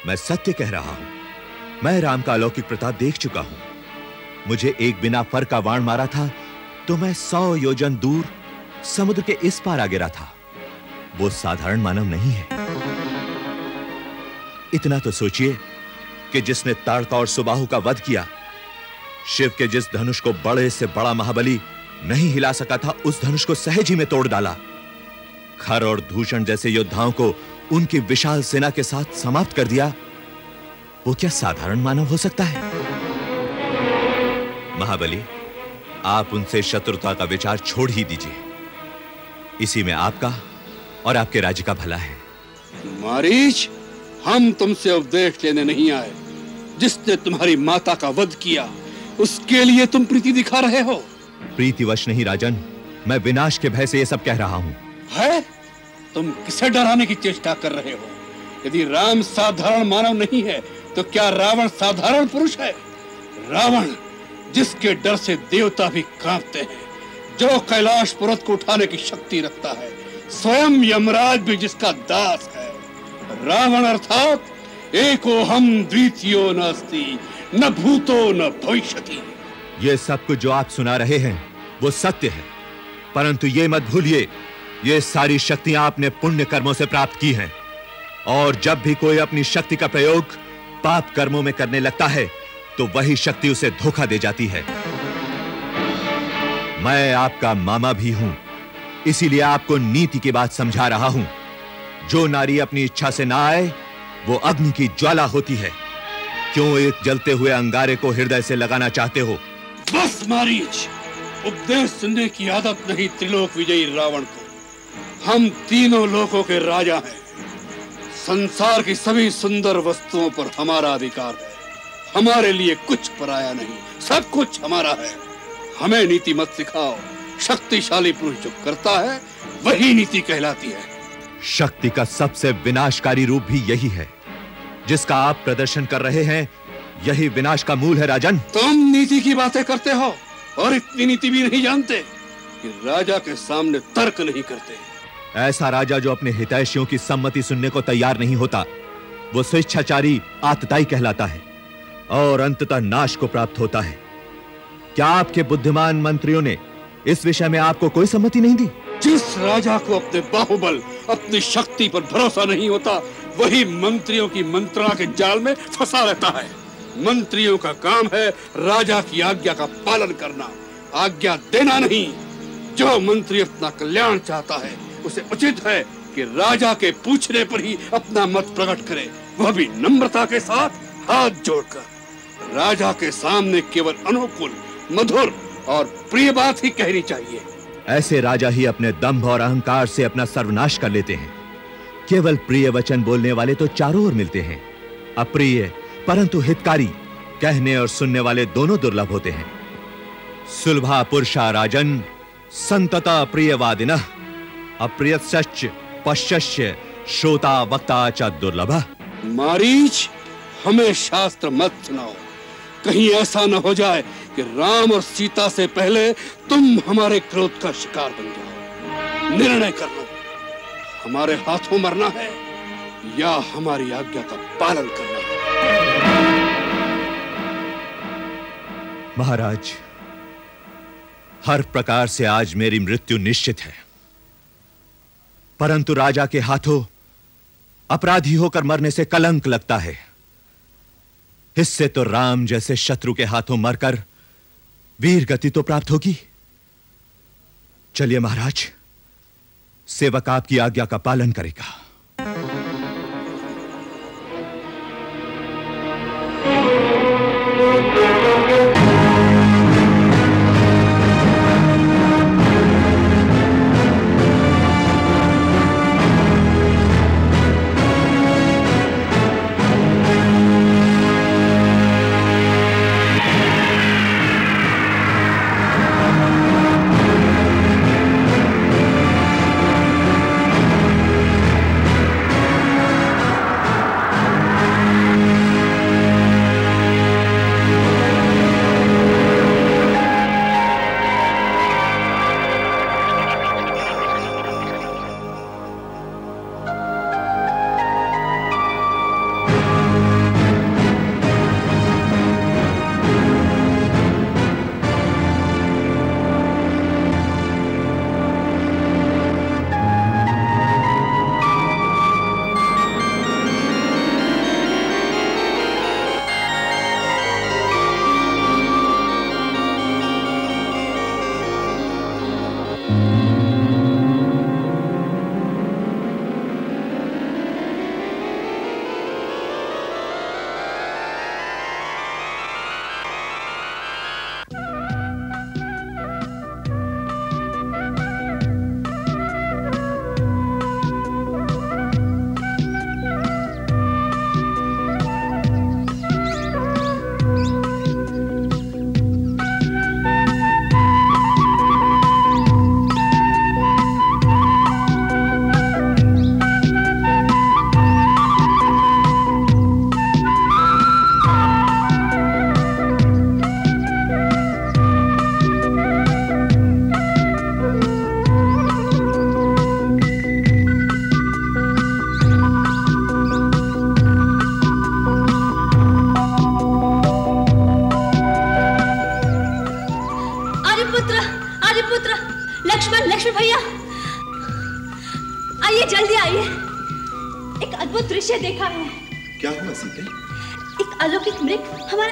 मैं सत्य कह रहा हूं। मैं राम का अलौकिक प्रताप देख चुका हूं। मुझे एक बिना फर का बाण मारा था तो मैं 100 योजन दूर समुद्र के इस पार आ गिरा था। वो साधारण मानव नहीं है। इतना तो सोचिए कि जिसने ताड़का और सुबाहु का वध किया, शिव के जिस धनुष को बड़े से बड़ा महाबली नहीं हिला सका था, उस धनुष को सहज ही में तोड़ डाला। खर और दूषण जैसे योद्धाओं को उनकी विशाल सेना के साथ समाप्त कर दिया। वो क्या साधारण मानव हो सकता है? महाबली, आप उनसे शत्रुता का विचार छोड़ ही दीजिए। इसी में आपका और आपके राज्य का भला है। मारीच, हम तुमसे उपदेश लेने नहीं आए। जिसने तुम्हारी माता का वध किया, उसके लिए तुम प्रीति दिखा रहे हो। प्रीतिवश नहीं राजन, मैं विनाश के भय से ये सब कह रहा हूं। है? तुम किसे डराने की चेष्टा कर रहे हो? यदि राम साधारण मानव नहीं है तो क्या रावण साधारण पुरुष है? रावण जिसके डर से देवता भी कांपते हैं, जो कैलाश पर्वत को उठाने की शक्ति रखता है, स्वयं यमराज भी जिसका दास है। रावण अर्थात एको हम द्वितीयो नास्ति, न भूतो न भविष्यति। ये सब कुछ जो आप सुना रहे हैं वो सत्य है, परंतु ये मत भूलिए, ये सारी शक्तियां आपने पुण्य कर्मों से प्राप्त की हैं। और जब भी कोई अपनी शक्ति का प्रयोग पाप कर्मों में करने लगता है तो वही शक्ति उसे धोखा दे जाती है। मैं आपका मामा भी हूं, इसीलिए आपको नीति की बात समझा रहा हूं। जो नारी अपनी इच्छा से ना आए वो अग्नि की ज्वाला होती है। क्यों एक जलते हुए अंगारे को हृदय से लगाना चाहते हो? बस मारीच, उपदेश सुनने की आदत नहीं त्रिलोक विजयी रावण को। हम तीनों लोकों के राजा हैं। संसार की सभी सुंदर वस्तुओं पर हमारा अधिकार है। हमारे लिए कुछ पराया नहीं, सब कुछ हमारा है। हमें नीति मत सिखाओ। शक्तिशाली पुरुष जो करता है वही नीति कहलाती है। शक्ति का सबसे विनाशकारी रूप भी यही है जिसका आप प्रदर्शन कर रहे हैं। यही विनाश का मूल है राजन। तुम नीति की बातें करते हो और इतनी नीति भी नहीं जानते कि राजा के सामने तर्क नहीं करते। ऐसा राजा जो अपने हितैषियों की सम्मति सुनने को तैयार नहीं होता, वो स्वेच्छाचारी आतताई कहलाता है और अंततः नाश को प्राप्त होता है। क्या आपके बुद्धिमान मंत्रियों ने इस विषय में आपको कोई सम्मति नहीं दी? जिस राजा को अपने बाहुबल, अपनी शक्ति पर भरोसा नहीं होता, वही मंत्रियों की मंत्रणा के जाल में फंसा रहता है। मंत्रियों का काम है राजा की आज्ञा का पालन करना, आज्ञा देना नहीं। जो मंत्री अपना कल्याण चाहता है उसे उचित है कि राजा के पूछने पर ही अपना मत प्रकट करे, वह भी नम्रता के साथ हाथ जोड़कर। राजा के सामने केवल अनुकूल, मधुर और प्रिय बात ही कहनी चाहिए। ऐसे राजा ही अपने दंभ और अहंकार से अपना सर्वनाश कर लेते हैं। केवल प्रिय वचन बोलने वाले तो चारों ओर मिलते हैं, अप्रिय परंतु हितकारी कहने और सुनने वाले दोनों दुर्लभ होते हैं। सुलभा पुरुषा राजन संतता प्रियवादिनः अप्रियश्च पश्यश्य श्रोता वक्ता च दुर्लभः। मारीच, हमें शास्त्र मत सुनाओ। कहीं ऐसा न हो जाए कि राम और सीता से पहले तुम हमारे क्रोध का शिकार बन जाओ। निर्णय कर लो, हमारे हाथों मरना है या हमारी आज्ञा का पालन करना है। महाराज, हर प्रकार से आज मेरी मृत्यु निश्चित है, परंतु राजा के हाथों अपराधी होकर मरने से कलंक लगता है। इससे तो राम जैसे शत्रु के हाथों मरकर वीर गति तो प्राप्त होगी। चलिए महाराज, सेवक आपकी आज्ञा का पालन करेगा।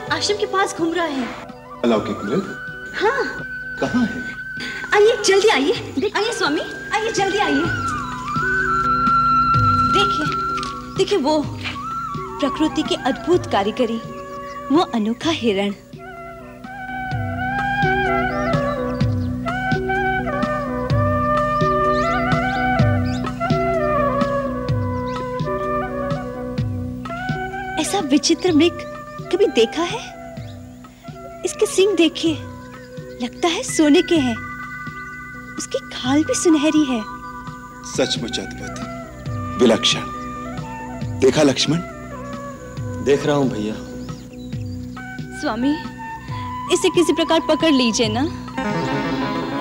आश्रम के पास घूम रहा है। अलौकिक मृग? हाँ। कहाँ है? आइए जल्दी आइए, आइए स्वामी, आइए जल्दी आइए। देखिए, देखिए वो प्रकृति की अद्भुत कारीगरी, वो अनोखा हिरण। ऐसा विचित्र मृग कभी देखा है? इसके सींग देखिए, लगता है सोने के हैं। उसकी खाल भी सुनहरी है। सचमुच अद्भुत, विलक्षण। देखा लक्ष्मण? देख रहा हूं भैया। स्वामी, इसे किसी प्रकार पकड़ लीजिए ना।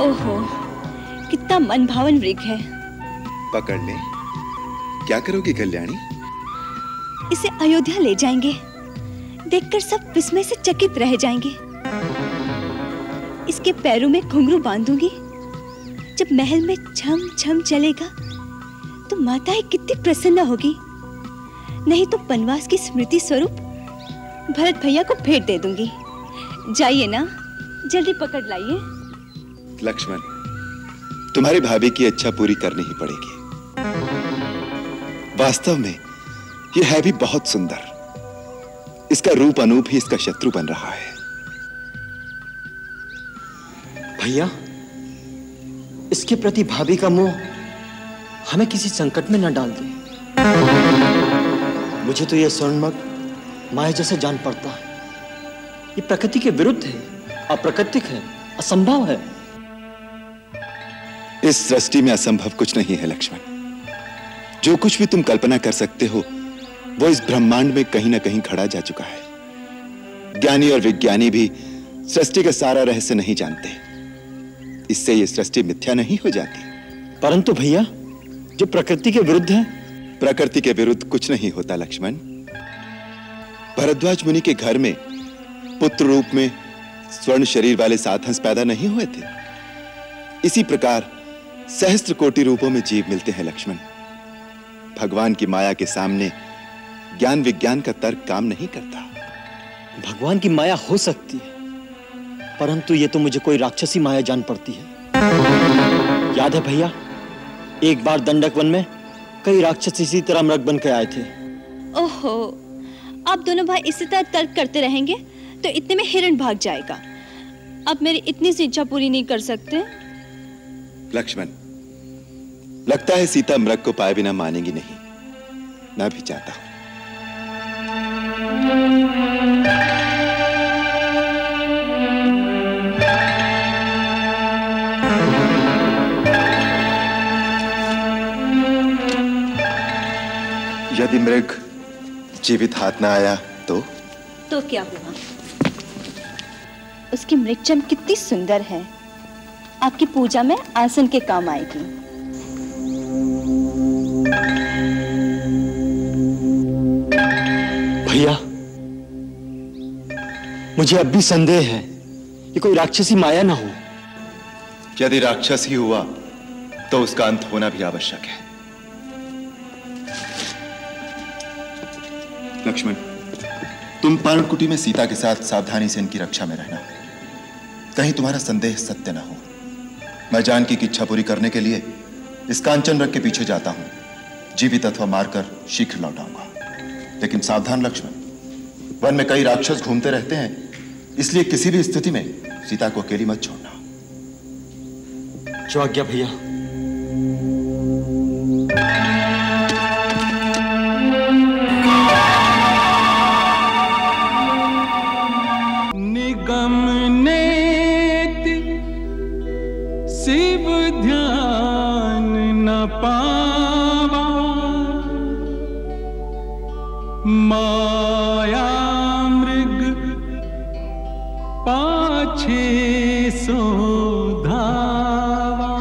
ओहो, कितना मनभावन मृग है। पकड़ ले। क्या करोगी कल्याणी? इसे अयोध्या ले जाएंगे। देखकर सब विस्मय से चकित रह जाएंगे। इसके पैरों में घुंघरू बांधूंगी। जब महल में छम छम चलेगा तो माताएं कितनी प्रसन्न होगी। नहीं तो वनवास की स्मृति स्वरूप भरत भैया को भेंट दे दूंगी। जाइए ना, जल्दी पकड़ लाइए। लक्ष्मण, तुम्हारी भाभी की इच्छा पूरी करनी ही पड़ेगी। वास्तव में यह है भी बहुत सुंदर। इसका रूप अनूप ही इसका शत्रु बन रहा है। भैया, इसके प्रति भाभी का मोह हमें किसी संकट में न डाल दे। मुझे तो यह स्वर्णमग माया जैसे जान पड़ता है। ये प्रकृति के विरुद्ध है, अप्राकृतिक है, असंभव है। इस सृष्टि में असंभव कुछ नहीं है लक्ष्मण। जो कुछ भी तुम कल्पना कर सकते हो वो इस ब्रह्मांड में कहीं ना कहीं खड़ा जा चुका है। ज्ञानी और विज्ञानी भी सृष्टि का सारा रहस्य नहीं जानते, इससे ये सृष्टि मिथ्या नहीं हो जाती। परंतु भैया, जो प्रकृति के विरुद्ध है। प्रकृति के विरुद्ध कुछ नहीं होता लक्ष्मण। भरद्वाज मुनि के घर में पुत्र रूप में स्वर्ण शरीर वाले 7 हंस पैदा नहीं हुए थे। इसी प्रकार सहस्त्र कोटि रूपों में जीव मिलते हैं लक्ष्मण। भगवान की माया के सामने ज्ञान विज्ञान का तर्क काम नहीं करता। भगवान की माया हो सकती है, परंतु ये तो मुझे कोई राक्षसी माया जान पड़ती है। याद है भैया, एक बार दंडक वन में कई राक्षस इसी तरह मृग बन के आए थे। ओहो, आप दोनों भाई इसी तरह तर्क करते रहेंगे तो इतने में हिरण भाग जाएगा। अब मेरी इतनी सी इच्छा पूरी नहीं कर सकते? लक्ष्मण, लगता है सीता मृग को पाए बिना मानेगी नहीं। मैं भी चाहता हूं। यदि मृग जीवित हाथ ना आया तो क्या हुआ? उसकी मृगचम कितनी सुंदर है, आपकी पूजा में आसन के काम आएगी। भैया, मुझे अब भी संदेह है ये कोई राक्षसी माया ना हो। यदि राक्षस ही हुआ तो उसका अंत होना भी आवश्यक है। लक्ष्मण, तुम पर्णकुटी में सीता के साथ सावधानी से इनकी रक्षा में रहना, कहीं तुम्हारा संदेह सत्य ना हो। मैं जानकी की इच्छा पूरी करने के लिए इस कांचन रथ के पीछे जाता हूं। जीवित अथवा मारकर शीघ्र लौट आऊंगा। लेकिन सावधान लक्ष्मण, वन में कई राक्षस घूमते रहते हैं, इसलिए किसी भी स्थिति में सीता को अकेली मत छोड़ना। जो आज्ञा भैया। निगम नेति शिव ध्यान न पावा, माया मृग पाछे सो धावा।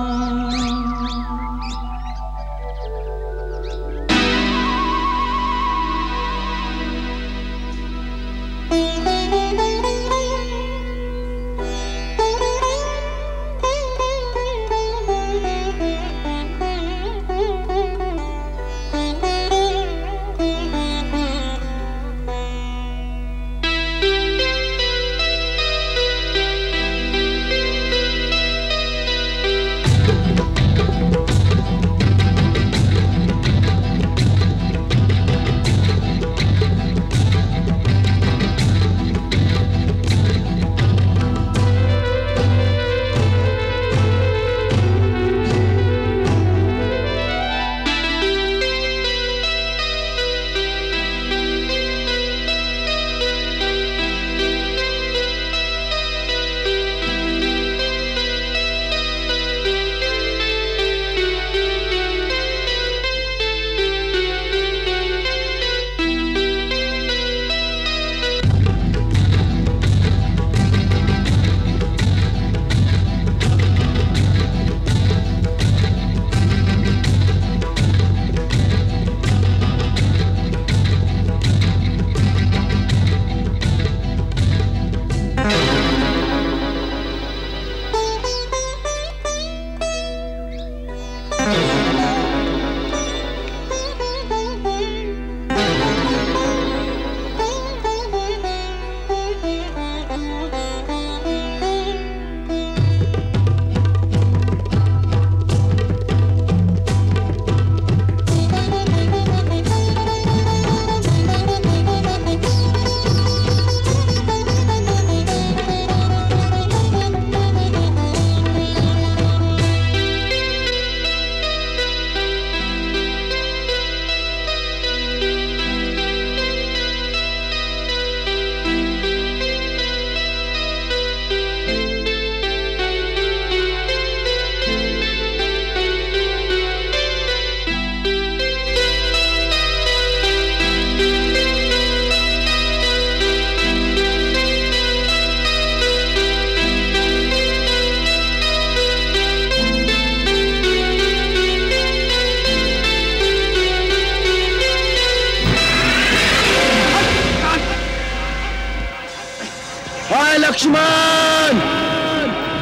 लक्ष्मण!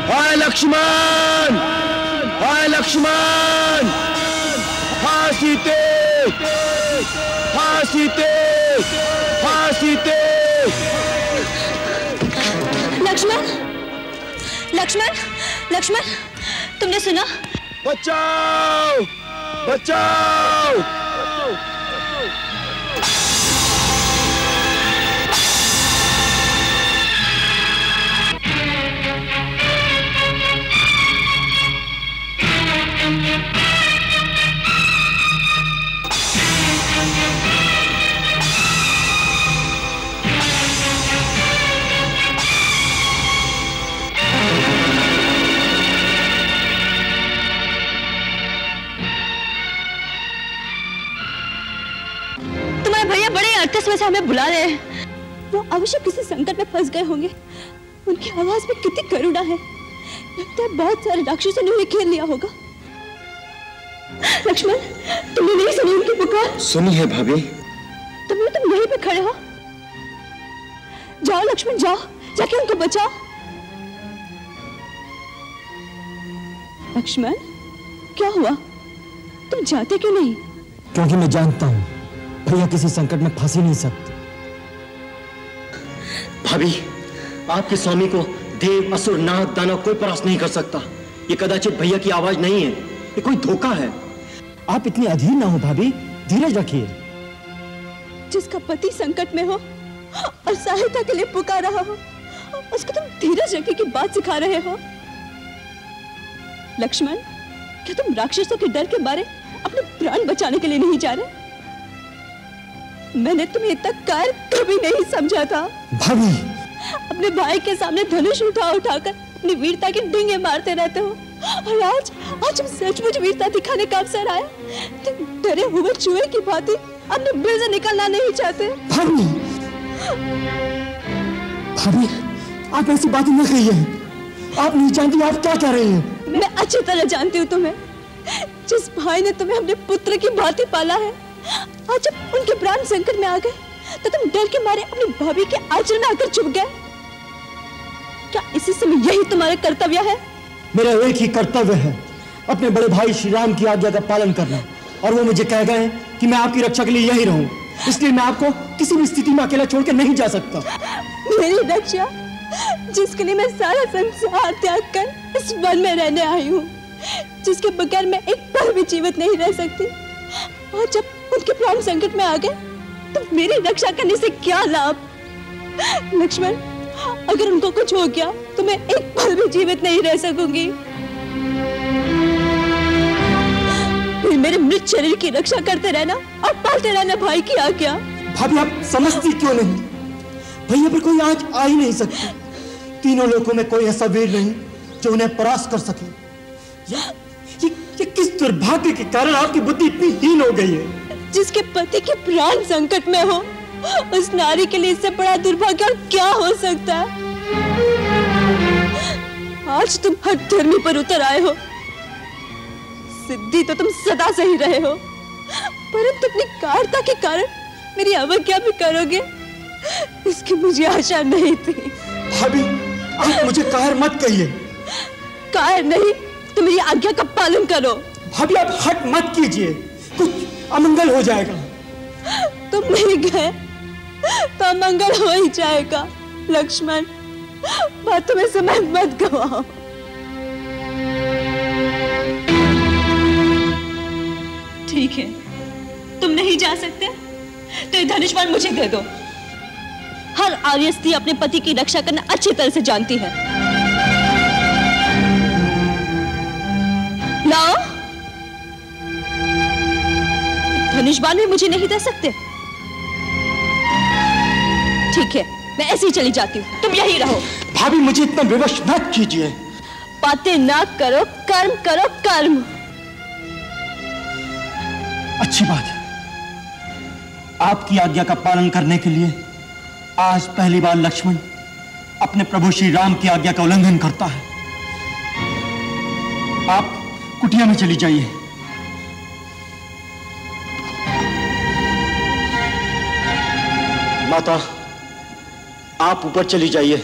हाय लक्ष्मण! हाय लक्ष्मण! हाँ सीते! हाँ सीते! हाँ सीते! लक्ष्मण! लक्ष्मण! लक्ष्मण! तुमने सुना? बचाओ! बचाओ! में से हमें बुला रहे हैं। वो अवश्य किसी संकट में फंस गए होंगे। उनकी आवाज में कितनी करुणा है। लगता है बहुत सारे राक्षसों ने उन्हें घेर लिया होगा। लक्ष्मण, तुमने नहीं सुनी उनकी पुकार? सुनी है भाभी। तुम यहीं पे खड़े हो। जाओ लक्ष्मण, जाओ, जाके उनको बचाओ। लक्ष्मण, क्या हुआ? तुम जाते क्यों नहीं? क्योंकि मैं जानता हूं भैया किसी संकट में फंस ही नहीं सकते। भाभी, आपके स्वामी को देव, असुर, नाग, दानव कोई परास्त नहीं कर सकता। ये कदाचित भैया की आवाज नहीं है, ये कोई धोखा है। आप इतनी अधीर ना हो भाभी, धीरज रखिए। जिसका पति संकट में हो और सहायता के लिए पुकार रहा हो, उसको तुम धीरज रखने की बात सिखा रहे हो। लक्ष्मण, क्या तुम राक्षसों के डर के मारे अपने प्राण बचाने के लिए नहीं जा रहे? मैंने तुम्हें इतना कायर कभी नहीं समझा था। भाभी, अपने भाई के सामने धनुष उठाकर अपनी वीरता के डींगे मारते रहते हो, और आज तुम सचमुच वीरता दिखाने का अवसर आया। तुम डरे हुए चूहे की भांति अपने बिल से निकलना नहीं चाहते। भाभी, भाभी, आप ऐसी बातें न कहिए। आप नहीं जानती आप क्या कह रही हैं। मैं अच्छी तरह जानती हूँ तुम्हें। जिस भाई ने तुम्हें अपने पुत्र की भांति पाला है, आज जब उनके प्राण संकट में आ गए तो तुम डर के मारे अपनी भाभी के आंचल में आकर छुप गए। क्या इसी समय यही तुम्हारा कर्तव्य है? मेरा एक ही कर्तव्य है, अपने बड़े भाई श्री राम की आज्ञा का पालन करना, और वो मुझे कह गए कि मैं आपकी रक्षा के लिए यही रहूं। इसलिए मैं आपको किसी भी स्थिति में अकेला छोड़ के नहीं जा सकता। मेरी रक्षा, जिसके लिए मैं सारा संसार त्याग कर इस वन में रहने आई हूँ, जिसके बगैर मैं एक पल भी जीवित नहीं रह सकती, और जब उनके प्राण संकट में आ गए तो मेरी रक्षा करने से क्या लाभ? लक्ष्मण, अगर उनको कुछ हो गया तो मैं एक पल भी जीवित नहीं रह सकूंगी। फिर मेरे मृत शरीर की रक्षा करते रहना और पालते रहना भाई की आज्ञा। भाभी, आप समझती क्यों नहीं? भैया पर कोई आज आ ही नहीं सकती। तीनों लोगों में कोई ऐसा वीर नहीं जो उन्हें परास्त कर सके। ये किस दुर्भाग्य के कारण आपकी बुद्धि इतनी हीन हो गई है? जिसके पति के प्राण संकट में हो, उस नारी के लिए इससे बड़ा दुर्भाग्य और क्या हो सकता है? आज तुम हठ धर्मी पर उतर आए हो। सिद्धि तो तुम सदा से ही रहे हो, परंतु अपनी कायरता के कारण मेरी अवज्ञा भी करोगे, इसकी मुझे आशा नहीं थी। भाभी, आप मुझे कायर मत कहिए। कायर नहीं, तुम मेरी आज्ञा का पालन करो। भाभी, आप हट मत कीजिए, कुछ अमंगल हो जाएगा। तुम नहीं गए तो अमंगल हो ही जाएगा। लक्ष्मण, बातों में समय मत गवाओ। ठीक है, तुम नहीं जा सकते तो ये धनुष बाण मुझे दे दो। हर आर्य स्त्री अपने पति की रक्षा करना अच्छी तरह से जानती है। लाओ। धनुष बाण भी मुझे नहीं दे सकते? ठीक है, मैं ऐसे ही चली जाती हूँ, तुम यहीं रहो। भाभी, मुझे इतना विवश मत कीजिए। बातें ना करो, कर्म करो, कर्म। अच्छी बात है। आपकी आज्ञा का पालन करने के लिए आज पहली बार लक्ष्मण अपने प्रभु श्री राम की आज्ञा का उल्लंघन करता है। आप कुटिया में चली जाइए। माता, आप ऊपर चली जाइए।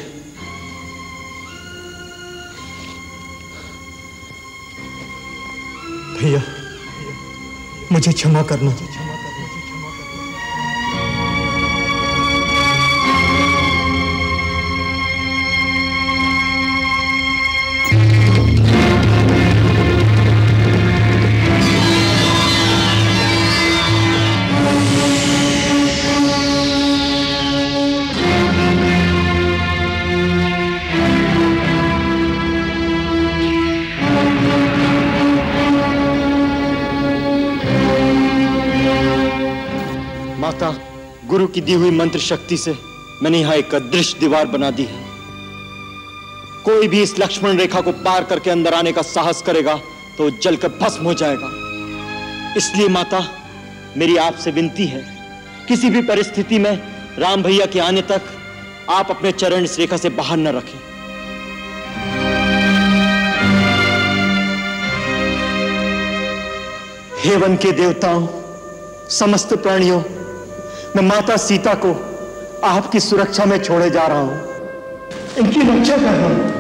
भैया, मुझे क्षमा करना। माता, गुरु की दी हुई मंत्र शक्ति से मैंने यहाँ एक अदृश्य दीवार बना दी है। कोई भी इस लक्ष्मण रेखा को पार करके अंदर आने का साहस करेगा तो जलकर भस्म हो जाएगा। इसलिए माता, मेरी आपसे विनती है, किसी भी परिस्थिति में राम भैया के आने तक आप अपने चरण इस रेखा से बाहर न रखें। हे वन के देवताओं, समस्त प्राणियों, मैं माता सीता को आपकी सुरक्षा में छोड़े जा रहा हूं। इनकी रक्षा कर रहा हूं।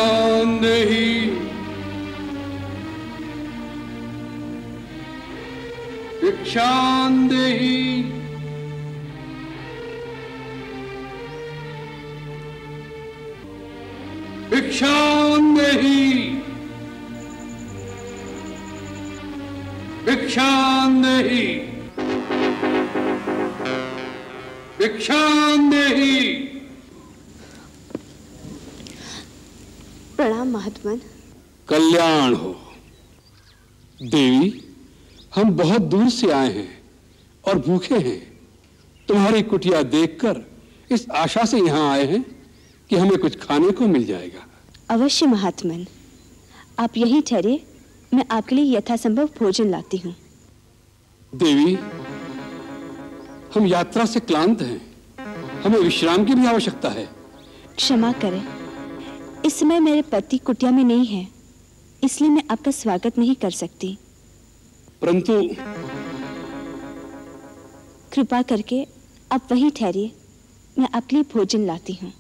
भिक्षांदेहि भिक्षांदेहि भिक्षांदेहि भिक्षांदेहि। प्रणाम महात्मन। कल्याण हो देवी, हम बहुत दूर से आए हैं और भूखे हैं। तुम्हारी कुटिया देखकर इस आशा से यहाँ आए हैं कि हमें कुछ खाने को मिल जाएगा। अवश्य महात्मन, आप यहीं ठहरिए, मैं आपके लिए यथासंभव भोजन लाती हूँ। देवी, हम यात्रा से क्लांत हैं, हमें विश्राम की भी आवश्यकता है। क्षमा करें, इस समय मेरे पति कुटिया में नहीं है, इसलिए मैं आपका स्वागत नहीं कर सकती। परंतु कृपा करके आप वहीं ठहरिए, मैं आपके लिए भोजन लाती हूँ।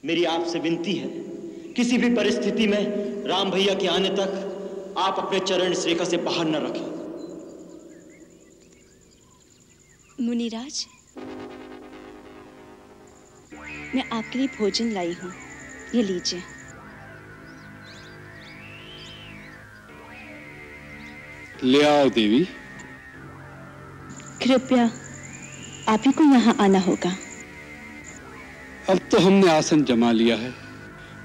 मेरी आपसे विनती है, किसी भी परिस्थिति में राम भैया के आने तक आप अपने चरण इस रेखा से बाहर न रखें। मुनिराज, मैं आपके लिए भोजन लाई हूं, ये लीजिए। ले आओ देवी। कृपया आप ही को यहाँ आना होगा। अब तो हमने आसन जमा लिया है,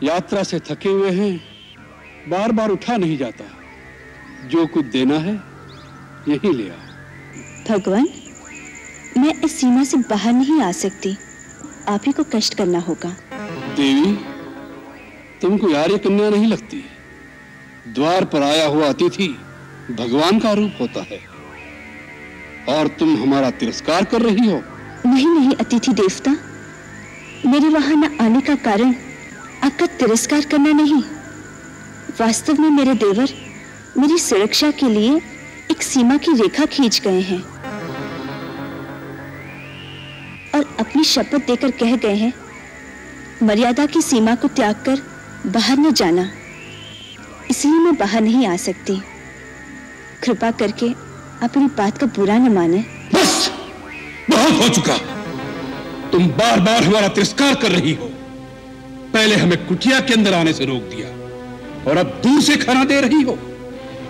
यात्रा से थके हुए हैं, बार बार उठा नहीं जाता। जो कुछ देना है यही ले आओ। भगवान, मैं इस सीमा से बाहर नहीं आ सकती, आप ही को कष्ट करना होगा। देवी, तुमको आर्य कन्या नहीं लगती? द्वार पर आया हुआ अतिथि भगवान का रूप होता है, और तुम हमारा तिरस्कार कर रही हो। नहीं अतिथि देवता, मेरे वहां न आने का कारण आपका तिरस्कार करना नहीं। वास्तव में मेरे देवर मेरी सुरक्षा के लिए एक सीमा की रेखा खींच गए हैं और अपनी शपथ देकर कह गए हैं, मर्यादा की सीमा को त्याग कर बाहर न जाना। इसलिए मैं बाहर नहीं आ सकती। कृपा करके आप मेरी बात का बुरा न माने। बस, बहुत हो चुका। तुम बार बार हमारा तिरस्कार कर रही हो। पहले हमें कुटिया के अंदर आने से रोक दिया और अब दूर से खाना दे रही हो,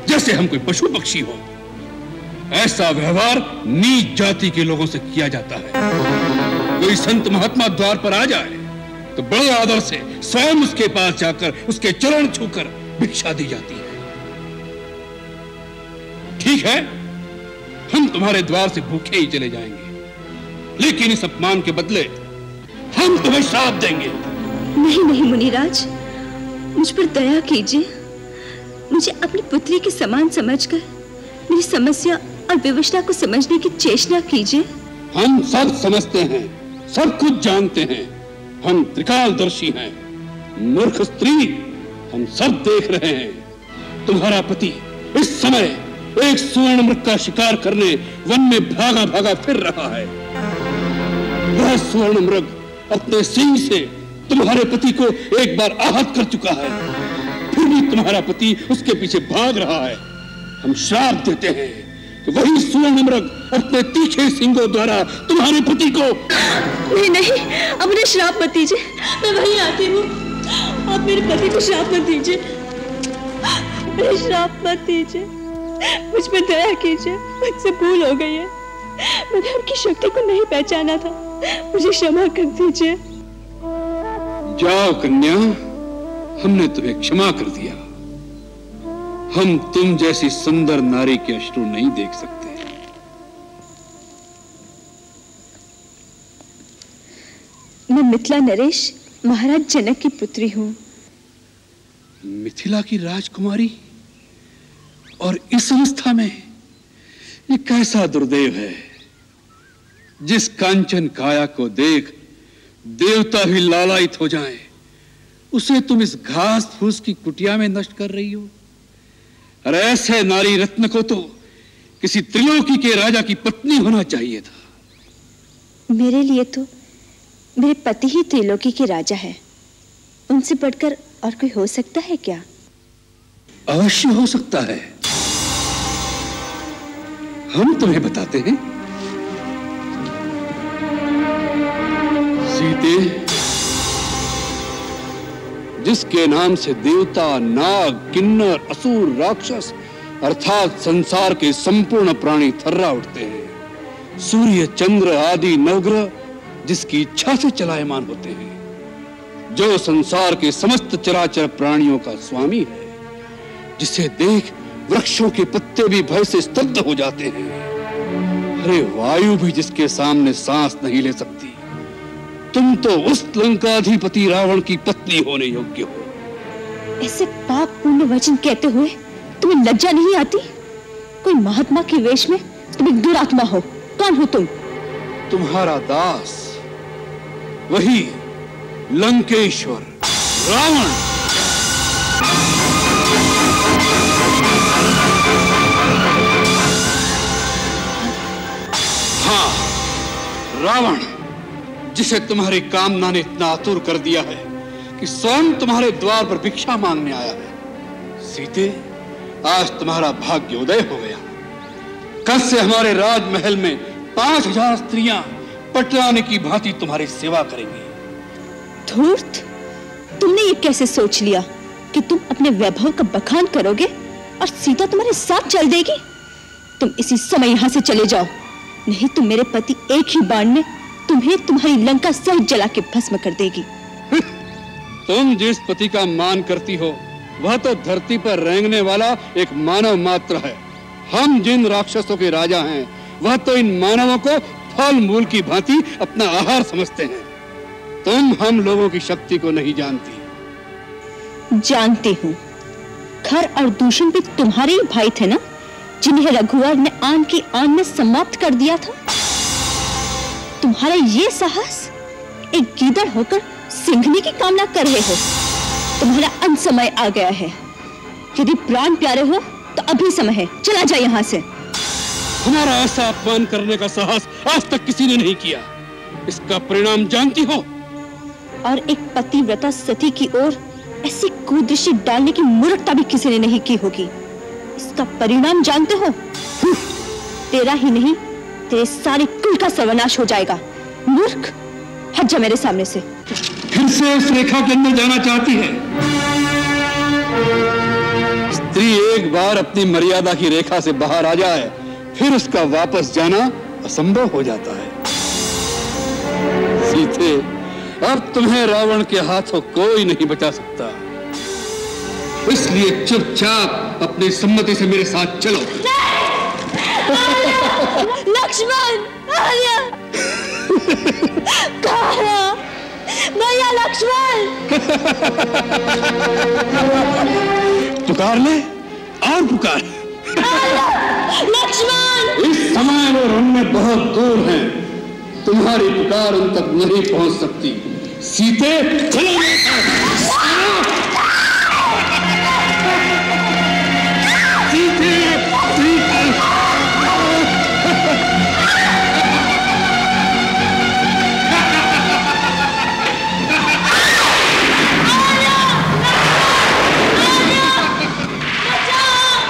जैसे हम कोई पशु पक्षी हो। ऐसा व्यवहार नीच जाति के लोगों से किया जाता है। कोई संत महात्मा द्वार पर आ जाए तो बड़े आदर से स्वयं उसके पास जाकर उसके चरण छूकर भिक्षा दी जाती है। ठीक है, हम तुम्हारे द्वार से भूखे ही चले जाएंगे, लेकिन इस अपमान के बदले हम तुम्हें श्राप देंगे। नहीं मुनिराज, मुझ पर दया कीजिए। मुझे अपनी पुत्री के समान समझकर मेरी समस्या और विवशता को समझने की चेष्टा कीजिए। हम सब समझते हैं, सब कुछ जानते हैं। हम त्रिकालदर्शी हैं। मूर्ख स्त्री, हम सब देख रहे हैं। तुम्हारा पति इस समय एक स्वर्ण मृग का शिकार करने वन में भागा भागा फिर रहा है। वह स्वर्ण मृग अपने सींग से तुम्हारे पति को एक बार आहत कर चुका है, फिर भी तुम्हारा पति उसके पीछे भाग रहा है। हम श्राप देते हैं कि वही स्वर्ण मृग अपने तीखे सींगों द्वारा तुम्हारे पति को। नहीं, अब मुझे श्राप मत दीजिए। मैं वहीं आती हूँ। आप मेरे पति को श्राप मत दीजिए। मेरे श्राप मत दीजिए। मुझ पर दया कीजिए। मुझसे भूल हो गई है। मैंने आपकी शक्ति को नहीं पहचाना था। मुझे क्षमा कर दीजिए। जाओ कन्या, हमने तुम्हें क्षमा कर दिया। हम तुम जैसी सुंदर नारी के अश्रु नहीं देख सकते। मैं मिथिला नरेश महाराज जनक की पुत्री हूँ। मिथिला की राजकुमारी, और इस अवस्था में ये कैसा दुर्दैव है। जिस कांचन काया को देख देवता भी लालायित हो जाएं, उसे तुम इस घास फूस की कुटिया में नष्ट कर रही हो। अरे ऐसे नारी रत्न को तो किसी त्रिलोकी के राजा की पत्नी होना चाहिए था। मेरे लिए तो मेरे पति ही त्रिलोकी के राजा है। उनसे बढ़कर और कोई हो सकता है क्या? अवश्य हो सकता है। हम तुम्हें बताते हैं। सीते, जिसके नाम से देवता, नाग, किन्नर, असुर, राक्षस अर्थात संसार के संपूर्ण प्राणी थर्रा उठते हैं, सूर्य चंद्र आदि नवग्रह जिसकी इच्छा से चलायमान होते हैं, जो संसार के समस्त चराचर प्राणियों का स्वामी है, जिसे देख वृक्षों के पत्ते भी भय से स्तब्ध हो जाते हैं। अरे वायु भी जिसके सामने सांस नहीं ले सकती। तुम तो उस लंकाधिपति रावण की पत्नी होने योग्य हो। ऐसे पाप पूर्ण वचन कहते हुए तुम्हें लज्जा नहीं आती? कोई महात्मा के वेश में तुम एक दुरात्मा हो। कौन हो तुम? तुम्हारा दास, वही लंकेश्वर रावण। हाँ, रावण, जिसे तुम्हारी कामना ने इतना आतुर कर दिया है कि स्वयं तुम्हारे द्वार पर भिक्षा मांगने आया है। सीते, आज तुम्हारा भाग्य उदय हो गया। कल से हमारे राजमहल में 5000 स्त्रियां पटरानी की भांति तुम्हारी सेवा करेंगी। धूर्त, तुमने ये कैसे सोच लिया कि तुम अपने वैभव का बखान करोगे और सीता तुम्हारे साथ चल देगी? तुम इसी समय यहाँ से चले जाओ, नहीं तो मेरे पति एक ही बाण में तुम्हें तुम्हारी लंका सहित जला के भस्म कर देगी। तुम जिस पति का मान करती हो वह तो धरती पर रेंगने वाला एक मानव मात्र है। हम जिन राक्षसों के राजा हैं वह तो इन मानवों को फल मूल की भांति अपना आहार समझते हैं। तुम हम लोगों की शक्ति को नहीं जानती। जानती हूँ। खर और दूषण भी तुम्हारे ही भाई थे ना, जिन्हें रघुवर ने आन की आन में समाप्त कर दिया था। तुम्हारा ये साहस, एक गीदड़ होकर सिंघनी की कामना कर रहे हो। तुम्हारा अंत समय आ गया है। यदि प्राण प्यारे हो तो अभी समय है, चला जा यहाँ से। हमारा ऐसा अपमान करने का साहस आज तक किसी ने नहीं किया। इसका परिणाम जानती हो? और एक पतिव्रता सती की ओर ऐसी कुदृष्टि डालने की मूर्खता भी किसी ने नहीं की होगी। इसका परिणाम जानते हो? तेरा ही नहीं, तेरे सारे कुल का सर्वनाश हो जाएगा। मूर्ख, हट जा मेरे सामने से। फिर से उस रेखा के अंदर जाना चाहती है? स्त्री एक बार अपनी मर्यादा की रेखा से बाहर आ जाए, फिर उसका वापस जाना असंभव हो जाता है। सीते, अब तुम्हें रावण के हाथों कोई नहीं बचा सकता। इसलिए चुपचाप अपनी सम्मति से मेरे साथ चलो। लक्ष्मण, आर्या, कहाँ भैया? लक्ष्मण, पुकार ले और पुकार। लक्ष्मण, इस समय वो रण्य बहुत दूर हैं, तुम्हारी पुकार उन तक नहीं पहुंच सकती। सीते, चलो मेरे साथ। सीते,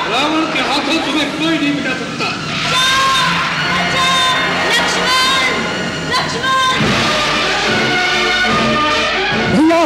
रावण के हाथों तुम्हें कोई नहीं बचा सकता। भैया,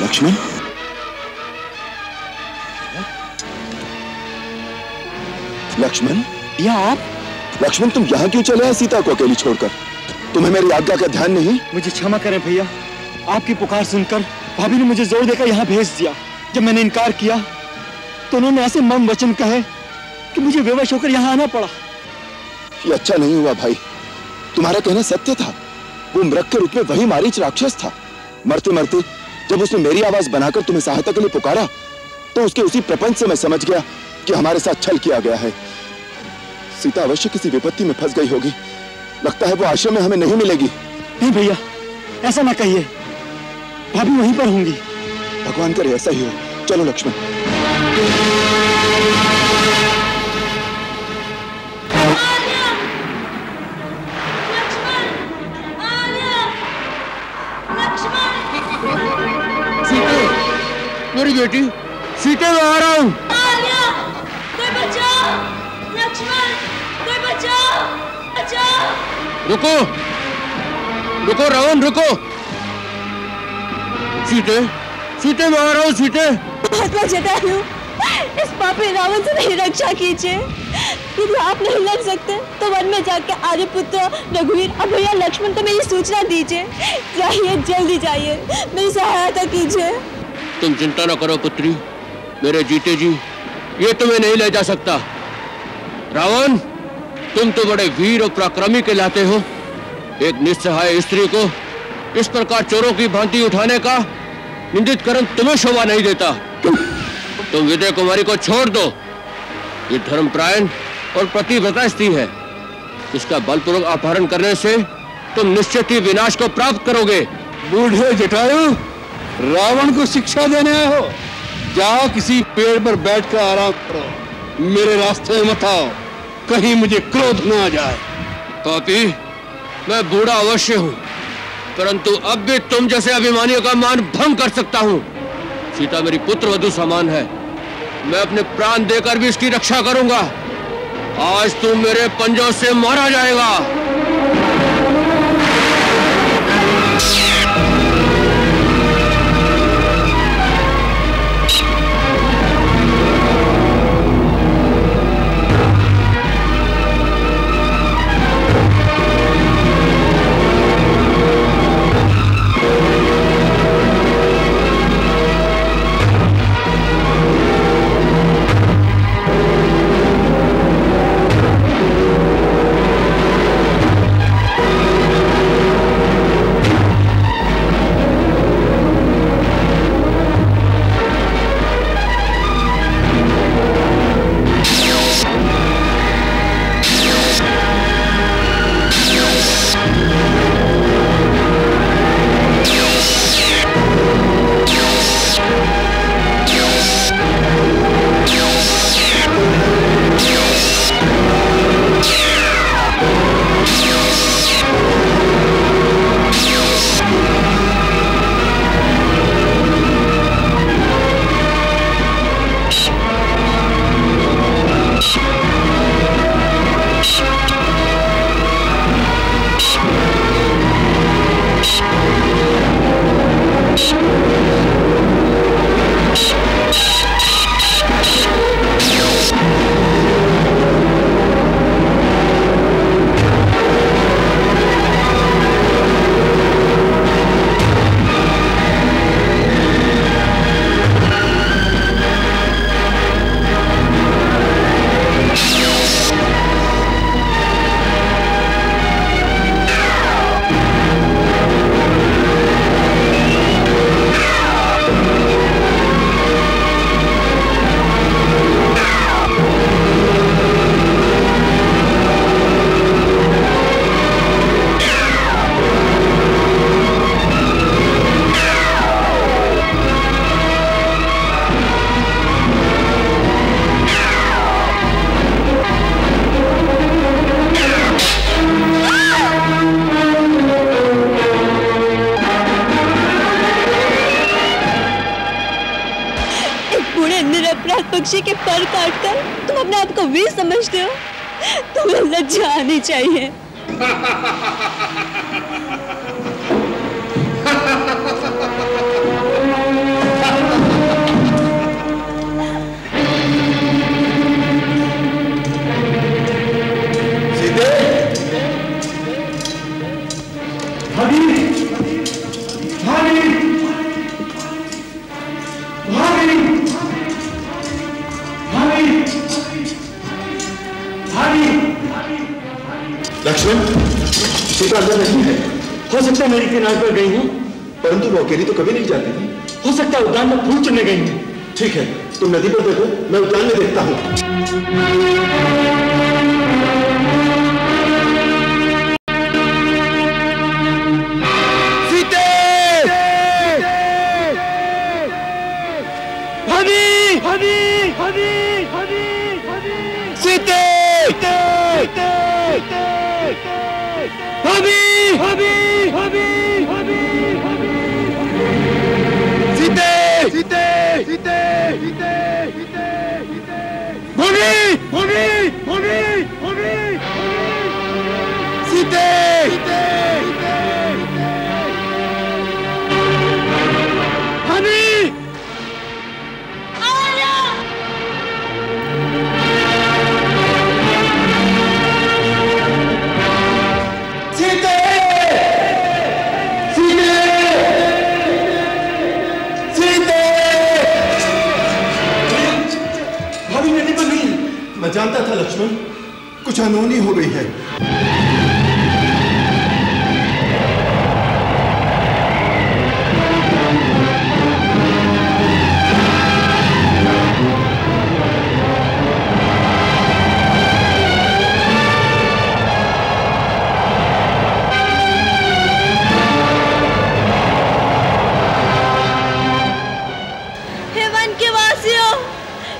लक्ष्मण, लक्ष्मण, या आप? लक्ष्मण, तुम यहाँ क्यों चले आए सीता को अकेली छोड़कर? तुम्हें मेरी आज्ञा का ध्यान नहीं? मुझे क्षमा करें भैया, आपकी पुकार सुनकर भाभी ने मुझे जोर देकर यहाँ भेज दिया। जब मैंने इनकार किया तो उन्होंने ऐसे मम वचन कहे कि मुझे बेवश होकर यहाँ आना पड़ा। ये अच्छा नहीं हुआ भाई, तुम्हारा कहना सत्य था। वो मृग के रूप में वही मारीच राक्षस था। मरते मरते जब उसने मेरी आवाज बनाकर तुम्हें सहायता के लिए पुकारा तो उसके उसी प्रपंच से मैं समझ गया कि हमारे साथ छल किया गया है। सीता अवश्य किसी विपत्ति में फंस गई होगी। लगता है वो आश्रम में हमें नहीं मिलेगी। नहीं भैया, ऐसा ना कहिए, भाभी वहीं पर होंगी। भगवान करे ऐसा ही हो। चलो लक्ष्मण। मेरी बेटी, सीते में आ रहा हूँ। कोई बचाओ, लक्ष्मण, कोई बचाओ, बचाओ। रुको, रुको रावण, रुको। सीते, सीते में आ रहा हूँ, सीते। महात्मा जटायु, इस पापी रावण से मेरी रक्षा कीजिए। यदि आप नहीं लड़ सकते तो वन में जाके आर्यपुत्र, रघुवीर और भैया लक्ष्मण को मेरी सूचना दीजिए। जाइए, जल्दी जाइए, मेरी सहायता कीजिए। तुम चिंता न करो पुत्री, मेरे जीते जी ये तुम्हें नहीं ले जा सकता। रावण, तुम तो बड़े वीर और पराक्रमी कहलाते हो। एक निस्सहाय स्त्री को इस प्रकार चोरों की भांति उठाने का निंदित कर्म तुम्हें शोभा नहीं देता। तुम विजय कुमारी को छोड़ दो। ये धर्मपरायण और पतिव्रता स्त्री है। इसका बलपूर्वक अपहरण करने से तुम निश्चित ही विनाश को प्राप्त करोगे। बूढ़े जटायु, रावण को शिक्षा देने आए हो? जाओ किसी पेड़ पर बैठकर आराम करो, मेरे रास्ते में मत आओ, कहीं मुझे क्रोध न आ जाए। पापी, मैं बूढ़ा अवश्य हूँ, परंतु अब भी तुम जैसे अभिमानियों का मान भंग कर सकता हूँ। सीता मेरी पुत्र वधू समान है, मैं अपने प्राण देकर भी इसकी रक्षा करूंगा। आज तू मेरे पंजों से मारा जाएगा। पक्षी के पर काटकर तुम अपने आप को वीर समझते हो? तुम्हें लज्जा आनी चाहिए। सीते, भाभी, भाभी, भाभी, लक्ष्मण, सीता अंदर नहीं है। हो सकता है मेरी किनारे पर गई हूँ, परंतु वो अकेली तो कभी नहीं जाती थी। हो सकता है उद्यान में फूल चुनने गई हूँ। ठीक है, तुम नदी पर देखो, मैं उद्यान में देखता हूँ। सीते! हनी, हनी, हनी, हनी, हनी। सीते! हनी, हनी, हनी, हनी, हनी। सीते! सीते! मैं जानता था लक्ष्मण, कुछ अनहोनी हो गई है।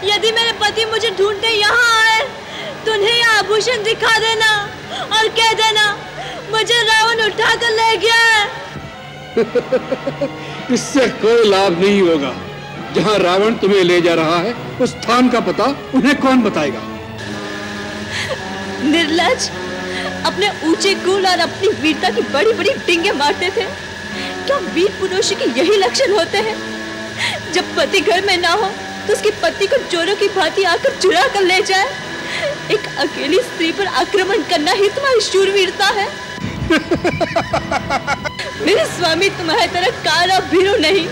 यदि मेरे पति मुझे ढूंढते यहाँ आए तो उन्हें आभूषण दिखा देना और कह देना मुझे रावण उठा कर ले गया है। इससे कोई लाभ नहीं होगा। जहाँ रावण तुम्हें ले जा रहा है उस स्थान का पता उन्हें कौन बताएगा? निर्लज, अपने ऊंचे कुल और अपनी वीरता की बड़ी बड़ी डिंगे मारते थे। क्या वीर पुरुष के यही लक्षण होते हैं? जब पति घर में ना हो तो उसकी पत्नी को चोरों की भांति आकर चुरा कर ले जाए। एक अकेली स्त्री पर आक्रमण करना ही तुम्हारी शूरवीरता है। मेरे स्वामी तुम्हारी तरह काला भीरू नहीं।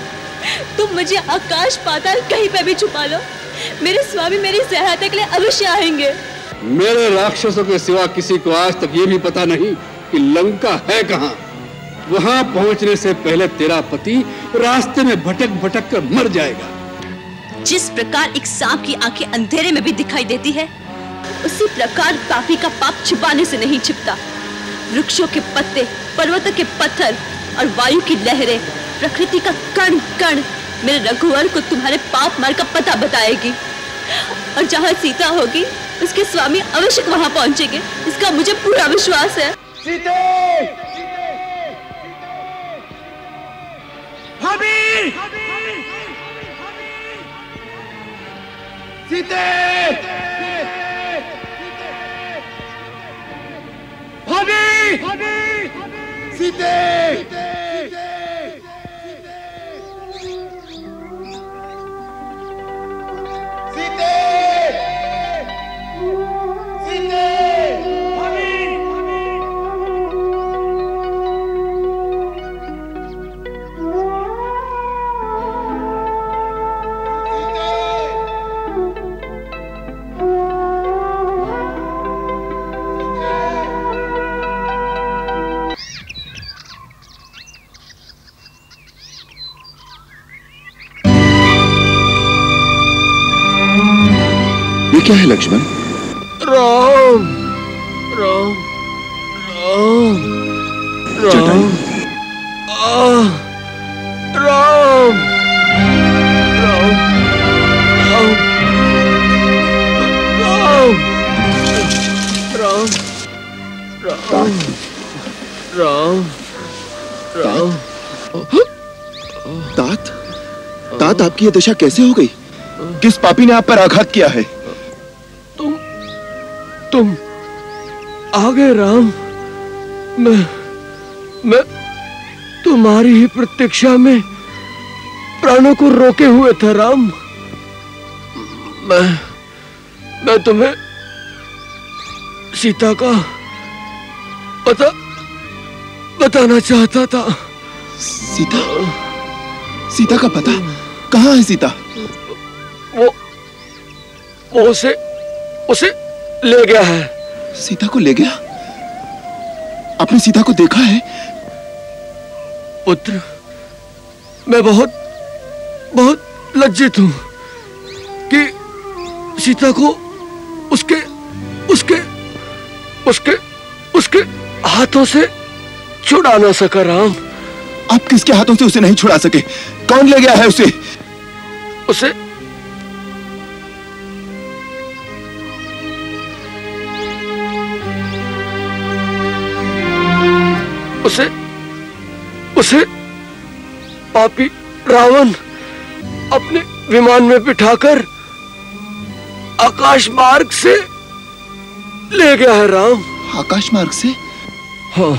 तुम मुझे आकाश पाताल कहीं पे भी छुपा लो, मेरे स्वामी मेरी सहायता के लिए अवश्य आएंगे। मेरे राक्षसों के सिवा किसी को आज तक ये भी पता नहीं कि लंका है कहाँ। वहां पहुंचने से पहले तेरा पति रास्ते में भटक भटक कर मर जाएगा। जिस प्रकार एक सांप की आंखें अंधेरे में भी दिखाई देती है, उसी प्रकार पापी का पाप छुपाने से नहीं छिपता। वृक्षों के पत्ते, पर्वतों के पत्थर और वायु की लहरें, प्रकृति का कण कण मेरे रघुवर को तुम्हारे पाप मार्ग का पता बताएगी। और जहाँ सीता होगी उसके स्वामी अवश्य वहां पहुंचेंगे, इसका मुझे पूरा विश्वास है। सीते! भाभी! सीते! सीते! ये क्या है लक्ष्मण? राम राम राम राम राम राम राम। तात, तात आपकी ये दशा कैसे हो गई? किस पापी ने आप पर आघात किया है? तुम आ गए राम। मैं तुम्हारी ही प्रतीक्षा में प्राणों को रोके हुए था राम। मैं तुम्हें सीता का पता बताना चाहता था। सीता? सीता का पता? कहाँ है सीता? वो उसे ले गया है। सीता को ले गया? आपने सीता को देखा है? पुत्र, मैं बहुत लज्जित हूं कि सीता को उसके हाथों से छुड़ा ना सका राम। आप किसके हाथों से उसे नहीं छुड़ा सके? कौन ले गया है उसे? उसे पापी रावण अपने विमान में बिठाकर आकाश मार्ग से ले गया है राम। आकाश मार्ग से? हाँ।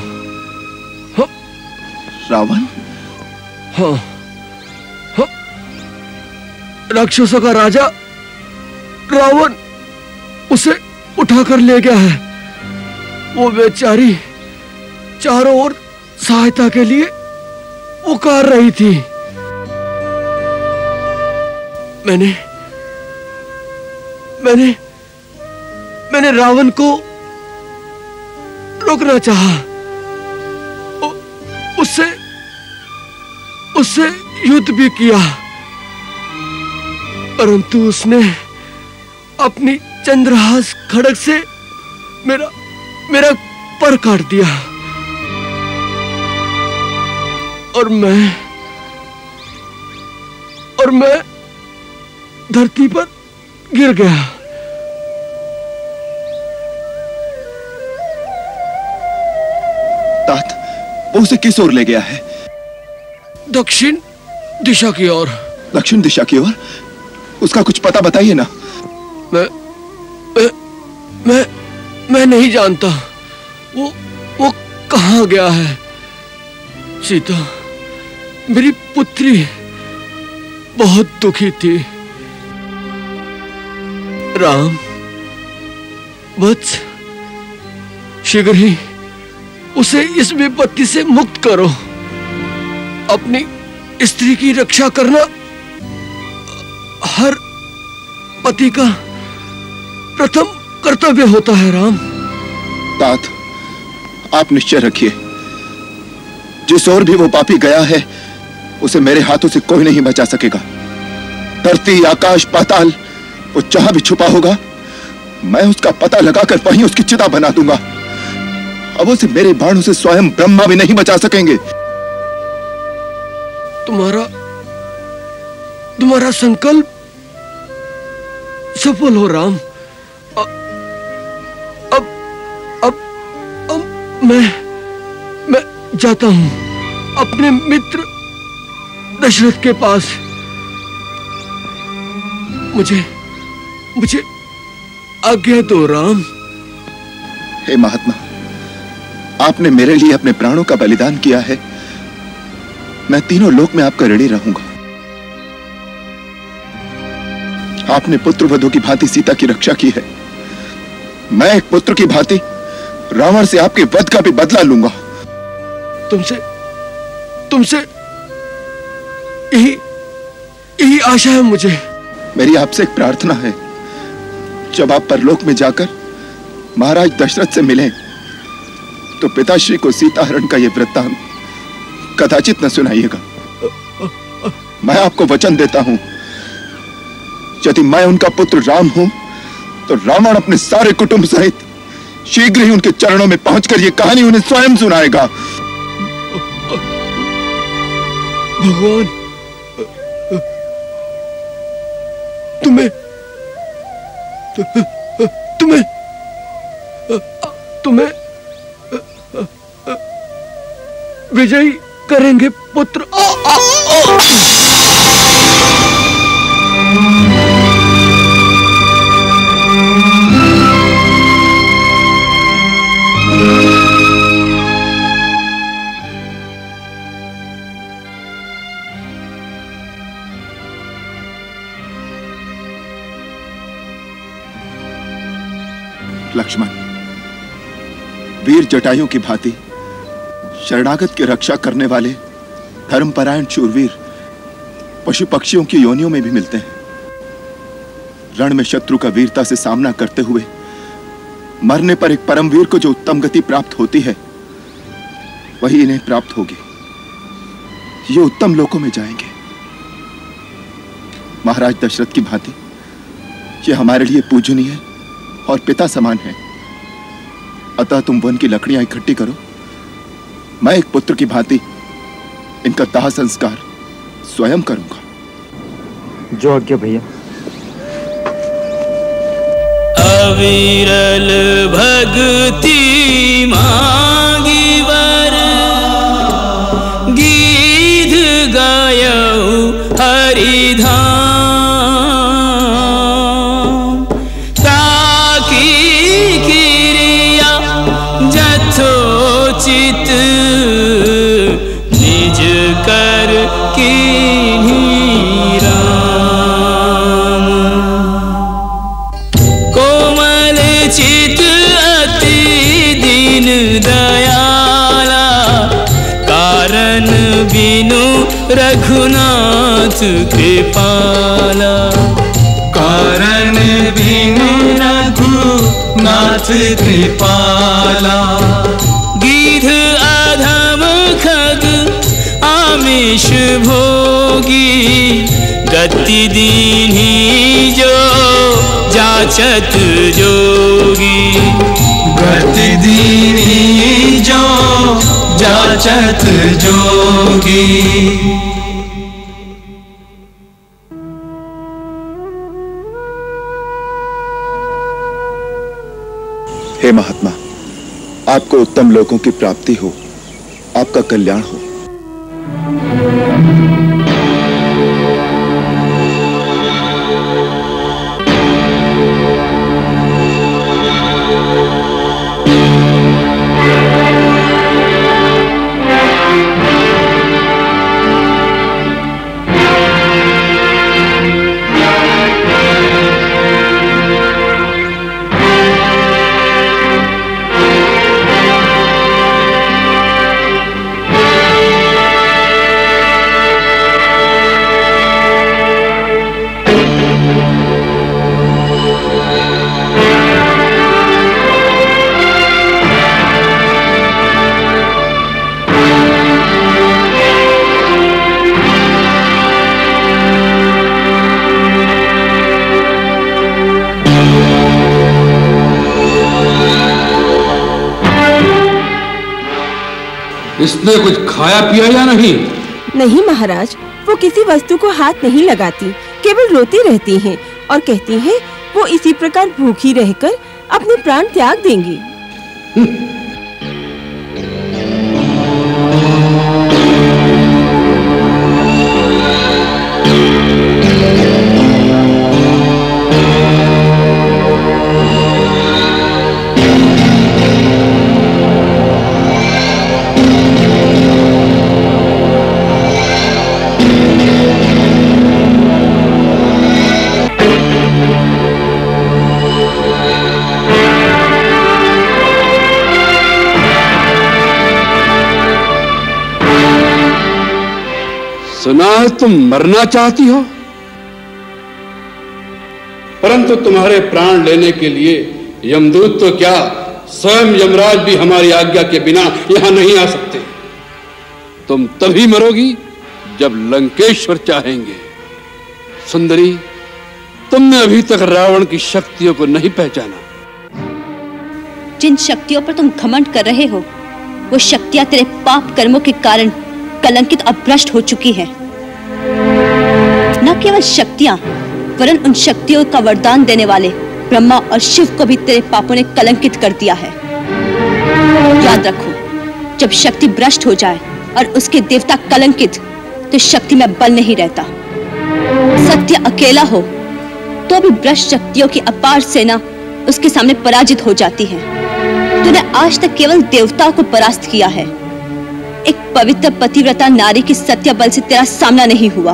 हाँ। रावण? हाँ। हाँ। राक्षसों का राजा रावण उसे उठाकर ले गया है। वो बेचारी चारों ओर सहायता के लिए पुकार रही थी। मैंने रावण को रोकना चाहा, उससे युद्ध भी किया, परंतु उसने अपनी चंद्रहास खड्ग से मेरा पर काट दिया और मैं धरती पर गिर गया। तात, वो उसे किस ओर ले गया है? दक्षिण दिशा की ओर। दक्षिण दिशा की ओर? उसका कुछ पता बताइए ना। मैं नहीं जानता वो कहाँ गया है। सीता, मेरी पुत्री बहुत दुखी थी। राम, वत्स, शीघ्र ही उसे इस विपत्ति से मुक्त करो। अपनी स्त्री की रक्षा करना हर पति का प्रथम कर्तव्य होता है। राम। तात, आप निश्चय रखिए, जिस ओर भी वो पापी गया है उसे मेरे हाथों से कोई नहीं बचा सकेगा। धरती, आकाश, पाताल, वो जहां भी छुपा होगा मैं उसका पता लगाकर वहीं उसकी चिता बना दूंगा। अब उसे मेरे बाणों से स्वयं ब्रह्मा भी नहीं बचा सकेंगे। तुम्हारा संकल्प सफल हो राम। अब मैं जाता हूं अपने मित्र दशरथ के पास। मुझे आज्ञा दो राम। हे महात्मा, आपने मेरे लिए अपने प्राणों का बलिदान किया है। मैं तीनों लोक में आपका ऋणी रहूंगा। आपने पुत्रवधू की भांति सीता की रक्षा की है। मैं एक पुत्र की भांति रावण से आपके वध का भी बदला लूंगा। तुमसे यही आशा है मुझे। मेरी आपसे एक प्रार्थना है, जब आप परलोक में जाकर महाराज दशरथ से मिलें तो पिताश्री को सीताहरण का यह वृत्तांत कदाचित न सुनाइएगा। मैं आपको वचन देता हूं, यदि मैं उनका पुत्र राम हूं तो रावण अपने सारे कुटुंब सहित शीघ्र ही उनके चरणों में पहुंचकर यह कहानी उन्हें स्वयं सुनाएगा। भगवान तुम्हें विजयी करेंगे पुत्र। लक्ष्मण, वीर जटायु की भांति शरणागत की रक्षा करने वाले धर्मपरायण शूरवीर पशु पक्षियों की योनियों में भी मिलते हैं। रण में शत्रु का वीरता से सामना करते हुए मरने पर एक परमवीर को जो उत्तम गति प्राप्त होती है वही इन्हें प्राप्त होगी। ये उत्तम लोकों में जाएंगे। महाराज दशरथ की भांति ये हमारे लिए पूजनीय और पिता समान है। अतः तुम वन की लकड़ियां इकट्ठी करो, मैं एक पुत्र की भांति इनका दाह संस्कार स्वयं करूंगा। जो आज्ञा भैया। अविरल भक्ति मांगी वर, गीध गायऊ हरिधाम। रघुनाथ कृपाला। कारण बिन रघुनाथ कृपाला। गिध अधम खग आमिष भोगी, गति दीन्ही जो जाचत जोगी। गति दीन्ही जो जाचत जोगी। हे महात्मा, आपको उत्तम लोकों की प्राप्ति हो, आपका कल्याण हो। इसने कुछ खाया पिया या नहीं? नहीं महाराज, वो किसी वस्तु को हाथ नहीं लगाती, केवल रोती रहती हैं और कहती हैं वो इसी प्रकार भूखी रहकर अपने प्राण त्याग देंगी। सुना है तुम मरना चाहती हो, परंतु तुम्हारे प्राण लेने के लिए यमदूत तो क्या, स्वयं यमराज भी हमारी आज्ञा के बिना यहां नहीं आ सकते। तुम तभी मरोगी जब लंकेश्वर चाहेंगे। सुंदरी, तुमने अभी तक रावण की शक्तियों को नहीं पहचाना। जिन शक्तियों पर तुम घमंड कर रहे हो, वो शक्तियां तेरे पाप कर्मों के कारण कलंकित और भ्रष्ट हो चुकी है। न केवल शक्तियां, वरन उन शक्तियों का वरदान देने वाले ब्रह्मा और शिव को भी तेरे पापों ने कलंकित कर दिया है। याद रखो, जब शक्ति भ्रष्ट हो जाए और उसके देवता कलंकित, तो शक्ति में बल नहीं रहता। सत्य अकेला हो तो भी भ्रष्ट शक्तियों की अपार सेना उसके सामने पराजित हो जाती है। तूने आज तक केवल देवताओं को परास्त किया है। एक पवित्र पतिव्रता नारी की सत्य बल से तेरा सामना नहीं हुआ।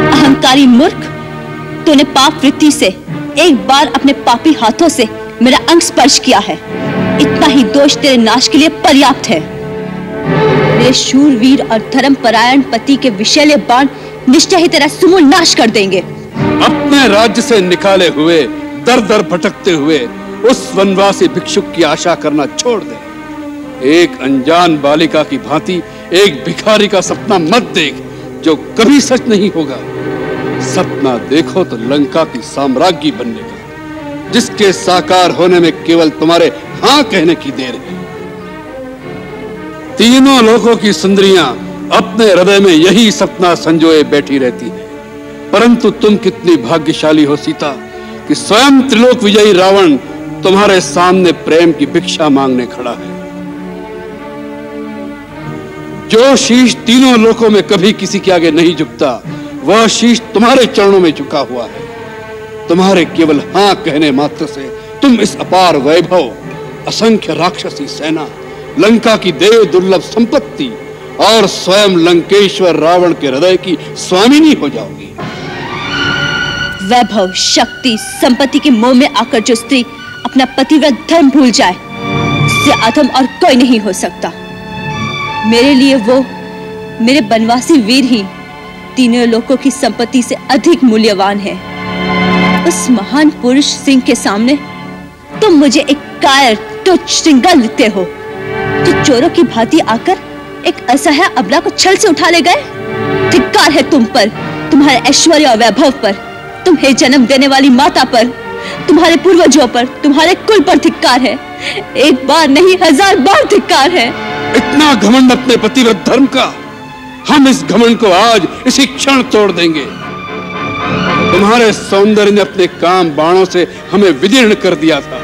अहंकारी मूर्ख, तूने पाप वृत्ति से एक बार अपने पापी हाथों से मेरा अंग स्पर्श किया है। इतना ही दोष तेरे नाश के लिए पर्याप्त है। मेरे शूरवीर और धर्मपरायण पति के विषैले बाण निश्चय ही तेरा समूल नाश कर देंगे। अपने राज्य से निकाले हुए, दर दर भटकते हुए उस वनवासी भिक्षुक की आशा करना छोड़ दे। एक अनजान बालिका की भांति एक भिखारी का सपना मत देख, जो कभी सच नहीं होगा। सपना देखो तो लंका की साम्राज्ञी बनने का, जिसके साकार होने में केवल तुम्हारे हाँ कहने की देर है। तीनों लोकों की सुंदरियां अपने हृदय में यही सपना संजोए बैठी रहती हैं, परंतु तुम कितनी भाग्यशाली हो सीता कि स्वयं त्रिलोक विजयी रावण तुम्हारे सामने प्रेम की भिक्षा मांगने खड़ा है। जो शीश तीनों लोकों में कभी किसी के आगे नहीं झुकता, वह शीश तुम्हारे चरणों में झुका हुआ है। तुम्हारे केवल हाँ कहने मात्र से तुम इस अपार वैभव, असंख्य राक्षसी सेना, लंका की देव दुर्लभ संपत्ति और स्वयं लंकेश्वर रावण के हृदय की स्वामिनी हो जाओगी। वैभव, शक्ति, संपत्ति के मोह में आकर जो स्त्री अपना पतिव्रत धर्म भूल जाए, उससे अधम और कोई नहीं हो सकता। मेरे लिए वो मेरे बनवासी वीर ही तीनों लोकों की संपत्ति से अधिक मूल्यवान है। उस महान पुरुष सिंह के सामने तुम मुझे एक कायर तुच्छ श्रृंगार लेते हो, जो चोरों की भांति आकर एक असहाय अबला को छल से उठा ले गए। धिक्कार है तुम पर, तुम्हारे ऐश्वर्य और वैभव पर, तुम्हें जन्म देने वाली माता पर, तुम्हारे पूर्वजों पर, तुम्हारे कुल पर धिक्कार है। एक बार नहीं 1000 बार धिक्कार है। इतना घमंड अपने पतिव्रत धर्म का, हम इस घमंड को आज इसी क्षण तोड़ देंगे। तुम्हारे सौंदर्य ने अपने काम बाणों से हमें विदीर्ण कर दिया था,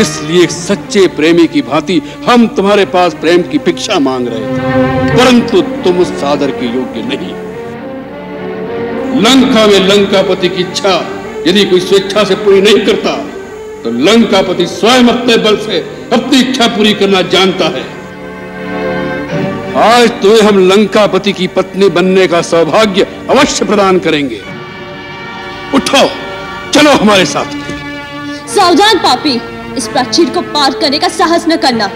इसलिए सच्चे प्रेमी की भांति हम तुम्हारे पास प्रेम की भिक्षा मांग रहे थे, परंतु तुम उस सादर के योग्य नहीं। लंका में लंकापति की इच्छा यदि कोई स्वेच्छा से पूरी नहीं करता, तो लंकापति स्वयं अपने बल से अपनी इच्छा पूरी करना जानता है। आज तुम्हें हम लंकापति की पत्नी बनने का सौभाग्य अवश्य प्रदान करेंगे। उठो, चलो हमारे साथ। सावधान पापी, इस प्राचीर को पार करने का साहस न करना।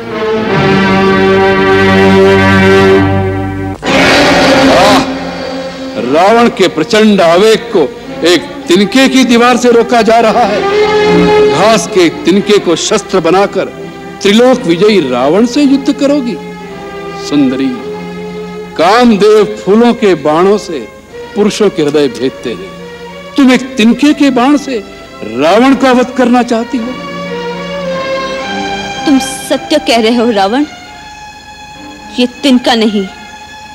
रावण के प्रचंड आवेग को एक तिनके की दीवार से रोका जा रहा है। घास के तिनके को शस्त्र बनाकर त्रिलोक विजयी रावण से युद्ध करोगी? सुंदरी, कामदेव फूलों के बाणों से पुरुषों के हृदय भेदते हैं, तुम एक तिनके के बाण से रावण का वध करना चाहती हो? तुम सत्य कह रहे हो रावण। ये तिनका नहीं,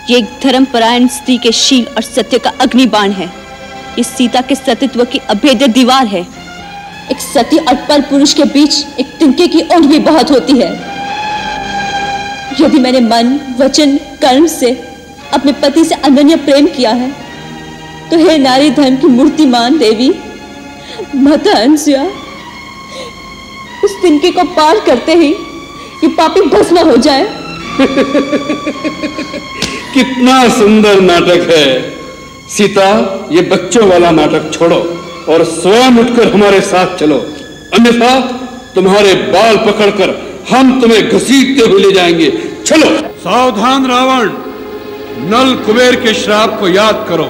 ये एक धर्मपरायण स्त्री के शील और सत्य का अग्निबाण है। ये सीता के सतीत्व की अभेद्य दीवार है। एक सती और पर पुरुष के बीच एक तिनके की ओंठ भी बहुत होती है। यदि मैंने मन, वचन, कर्म से अपने पति से अनन्य प्रेम किया है, तो हे नारी धर्म की मूर्तिमान देवी माता अनसुया, उस तिनके को पार करते ही ये पापी भस्म हो जाए। कितना सुंदर नाटक है। सीता, ये बच्चों वाला नाटक छोड़ो और स्वयं उठकर हमारे साथ चलो, अन्यथा तुम्हारे बाल पकड़कर हम तुम्हें घसीटते हुए ले जाएंगे। चलो। सावधान रावण, नल कुबेर के श्राप को याद करो।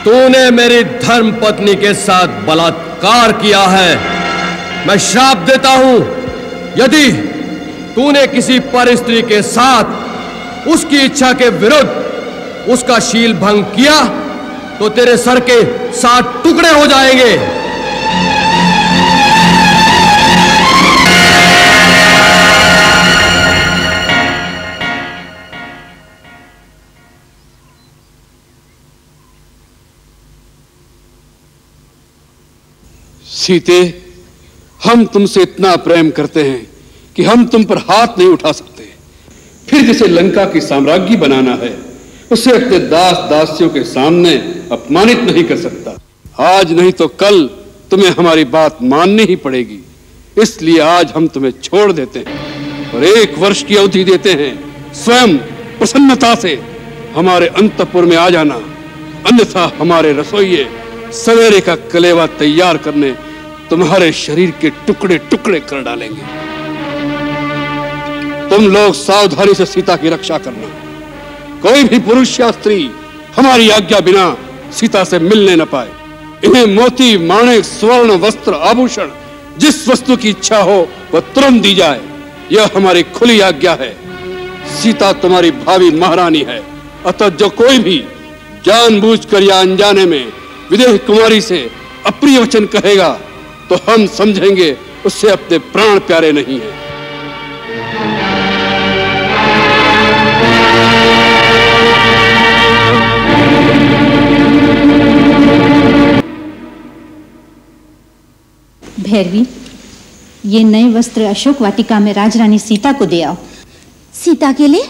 तूने मेरी धर्म पत्नी के साथ बलात्कार किया है। मैं श्राप देता हूं, यदि तूने किसी पर स्त्री के साथ उसकी इच्छा के विरुद्ध उसका शील भंग किया, तो तेरे सर के 7 टुकड़े हो जाएंगे। सीते, हम तुमसे इतना प्रेम करते हैं कि हम तुम पर हाथ नहीं उठा सकते। फिर जिसे लंका की साम्राज्ञी बनाना है, उसे अपने दास दासियों के सामने अपमानित नहीं कर सकता। आज नहीं तो कल तुम्हें हमारी बात माननी ही पड़ेगी। इसलिए आज हम तुम्हें छोड़ देते हैं और 1 वर्ष की अवधि देते हैं। स्वयं प्रसन्नता से हमारे अंतपुर में आ जाना, अन्यथा हमारे रसोइये सवेरे का कलेवा तैयार करने तुम्हारे शरीर के टुकड़े टुकड़े कर डालेंगे। तुम लोग सावधानी से सीता की रक्षा करना। कोई भी पुरुष या स्त्री हमारी आज्ञा बिना सीता से मिलने न पाए। इन्हें मोती, माणिक, स्वर्ण, वस्त्र, आभूषण, जिस वस्तु की इच्छा हो वह तुरंत दी जाए। यह हमारी खुली आज्ञा है। सीता तुम्हारी भावी महारानी है, अतः जो कोई भी जानबूझकर या अनजाने में विदेह कुमारी से अप्रिय वचन कहेगा, तो हम समझेंगे उससे अपने प्राण प्यारे नहीं है। भैरवी, ये नए वस्त्र अशोक वाटिका में राजरानी सीता को दे आओ। सीता के लिए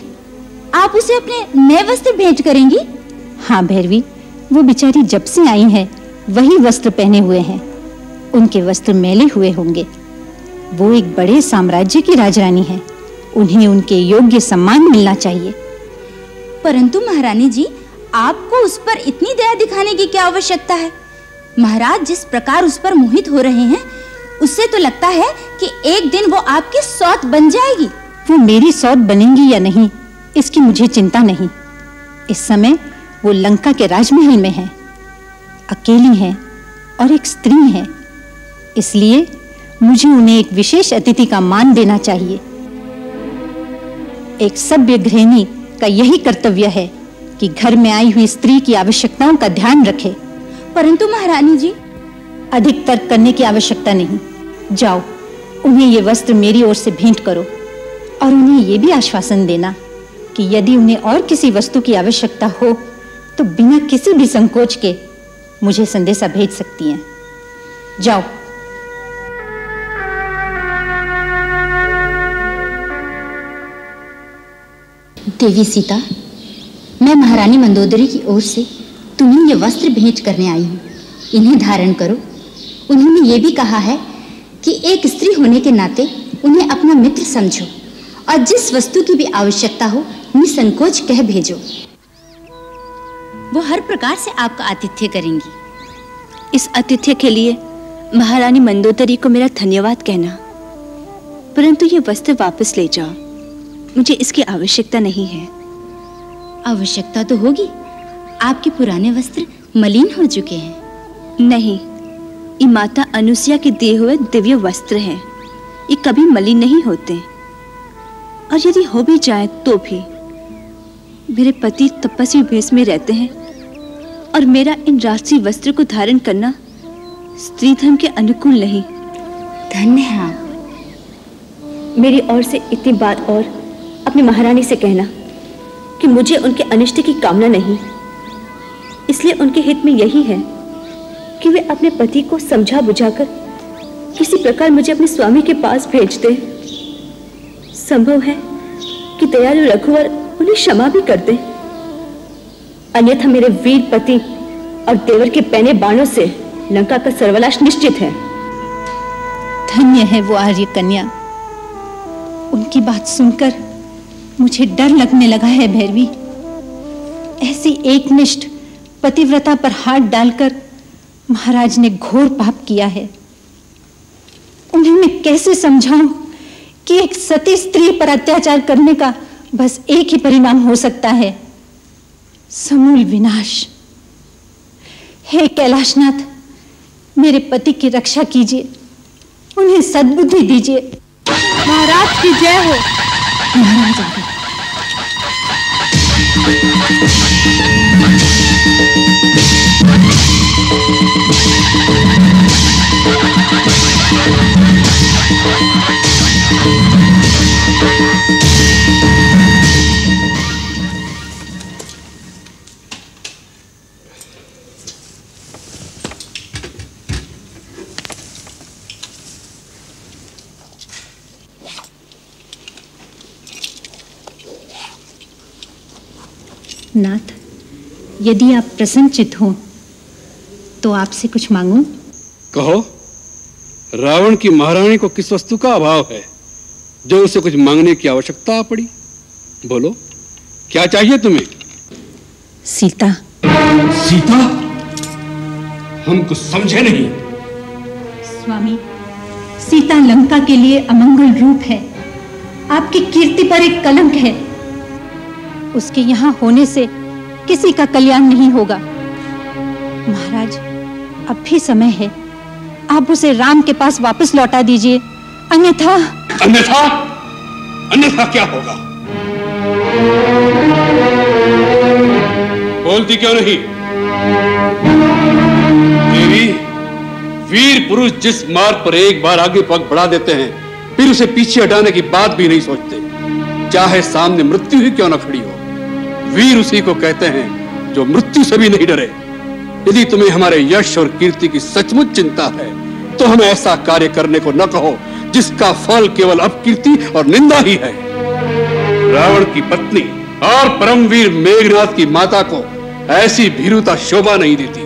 आप उसे अपने नए वस्त्र भेंट करेंगी? हाँ भैरवी, वो बेचारी जब से आई है वही वस्त्र पहने हुए हैं। उनके वस्त्र मैले हुए होंगे। वो एक बड़े साम्राज्य की राजरानी है, उन्हें उनके योग्य सम्मान मिलना चाहिए। परंतु महारानी जी, आपको उस पर इतनी दया दिखाने की क्या आवश्यकता है? महाराज जिस प्रकार उस पर मोहित हो रहे हैं, उससे तो लगता है कि एक दिन वो आपकी सौत बन जाएगी। वो मेरी सौत बनेंगी या नहीं, इसकी मुझे चिंता नहीं। इस समय वो लंका के राजमहल में है, अकेली है और एक स्त्री है, इसलिए मुझे उन्हें एक विशेष अतिथि का मान देना चाहिए। एक सभ्य गृहिणी का यही कर्तव्य है कि घर में आई हुई स्त्री की आवश्यकताओं का ध्यान रखे। परंतु महारानी जी, अधिक तर्क करने की आवश्यकता नहीं। जाओ, उन्हें ये वस्त्र मेरी ओर से भेंट करो और उन्हें ये भी आश्वासन देना कि यदि उन्हें और किसी वस्तु की आवश्यकता हो तो बिना किसी भी संकोच के मुझे संदेशा भेज सकती हैं। जाओ। देवी सीता, मैं महारानी मंदोदरी की ओर से तुम्हें ये वस्त्र भेंट करने आई हूँ। इन्हें धारण करो। उन्होंने ये भी कहा है कि एक स्त्री होने के नाते उन्हें अपना मित्र समझो और जिस वस्तु की भी आवश्यकता हो निसंकोच कह भेजो। वो हर प्रकार से आपका आतिथ्य करेंगी। इस आतिथ्य के लिए महारानी मंदोदरी को मेरा धन्यवाद कहना, परंतु ये वस्त्र वापस ले जाओ। मुझे इसकी आवश्यकता नहीं है। आवश्यकता तो होगी, आपके पुराने वस्त्र मलिन हो चुके हैं। नहीं, ये माता अनुसुईया के दिए हुए दिव्य वस्त्र हैं। ये कभी मलिन नहीं होते, और यदि हो भी जाए तो भी मेरे पति तपस्वी भेष में रहते हैं और मेरा इन राजसी वस्त्र को धारण करना स्त्री धर्म के अनुकूल नहीं। धन्य है आप। मेरी ओर से इतनी बात और अपनी महारानी से कहना कि मुझे उनके अनिष्ट की कामना नहीं, इसलिए उनके हित में यही है कि वे अपने पति को समझा बुझाकर किसी प्रकार मुझे अपने स्वामी के पास भेज दे। संभव है कि दयालु रघुवर उन्हें क्षमा भी कर दे, अन्यथा मेरे वीर पति और देवर के पैने बाणों से लंका का सर्वनाश निश्चित है। धन्य है वो आर्य कन्या। उनकी बात सुनकर मुझे डर लगने लगा है भैरवी। ऐसी एकनिष्ठ पतिव्रता पर हाथ डालकर महाराज ने घोर पाप किया है। उन्हें मैं कैसे समझाऊं कि एक सती स्त्री पर अत्याचार करने का बस एक ही परिणाम हो सकता है, समूल विनाश। हे कैलाशनाथ, मेरे पति की रक्षा कीजिए, उन्हें सद्बुद्धि दीजिए। महाराज की जय हो। महाराज आ गए। नाथ, यदि आप प्रसन्नचित्त हो तो आपसे कुछ मांगूं? कहो। रावण की महारानी को किस वस्तु का अभाव है जो उसे कुछ मांगने की आवश्यकता पड़ी? बोलो, क्या चाहिए तुम्हें? सीता। सीता? हम कुछ समझे नहीं। स्वामी, सीता लंका के लिए अमंगल रूप है, आपकी कीर्ति पर एक कलंक है। उसके यहाँ होने से किसी का कल्याण नहीं होगा। महाराज, अब भी समय है, आप उसे राम के पास वापस लौटा दीजिए, अन्यथा। अन्यथा? अन्यथा क्या होगा? बोलती क्यों नहीं? देवी, वीर पुरुष जिस मार्ग पर एक बार आगे पग बढ़ा देते हैं फिर उसे पीछे हटाने की बात भी नहीं सोचते, चाहे सामने मृत्यु ही क्यों न खड़ी हो। वीर उसी को कहते हैं जो मृत्यु से भी नहीं डरे। यदि तुम्हें हमारे यश और कीर्ति की सचमुच चिंता है तो हमें ऐसा कार्य करने को न कहो जिसका फल केवल अपकीर्ति और निंदा ही है। रावण की पत्नी और परमवीर मेघनाथ की माता को ऐसी भीरुता शोभा नहीं देती।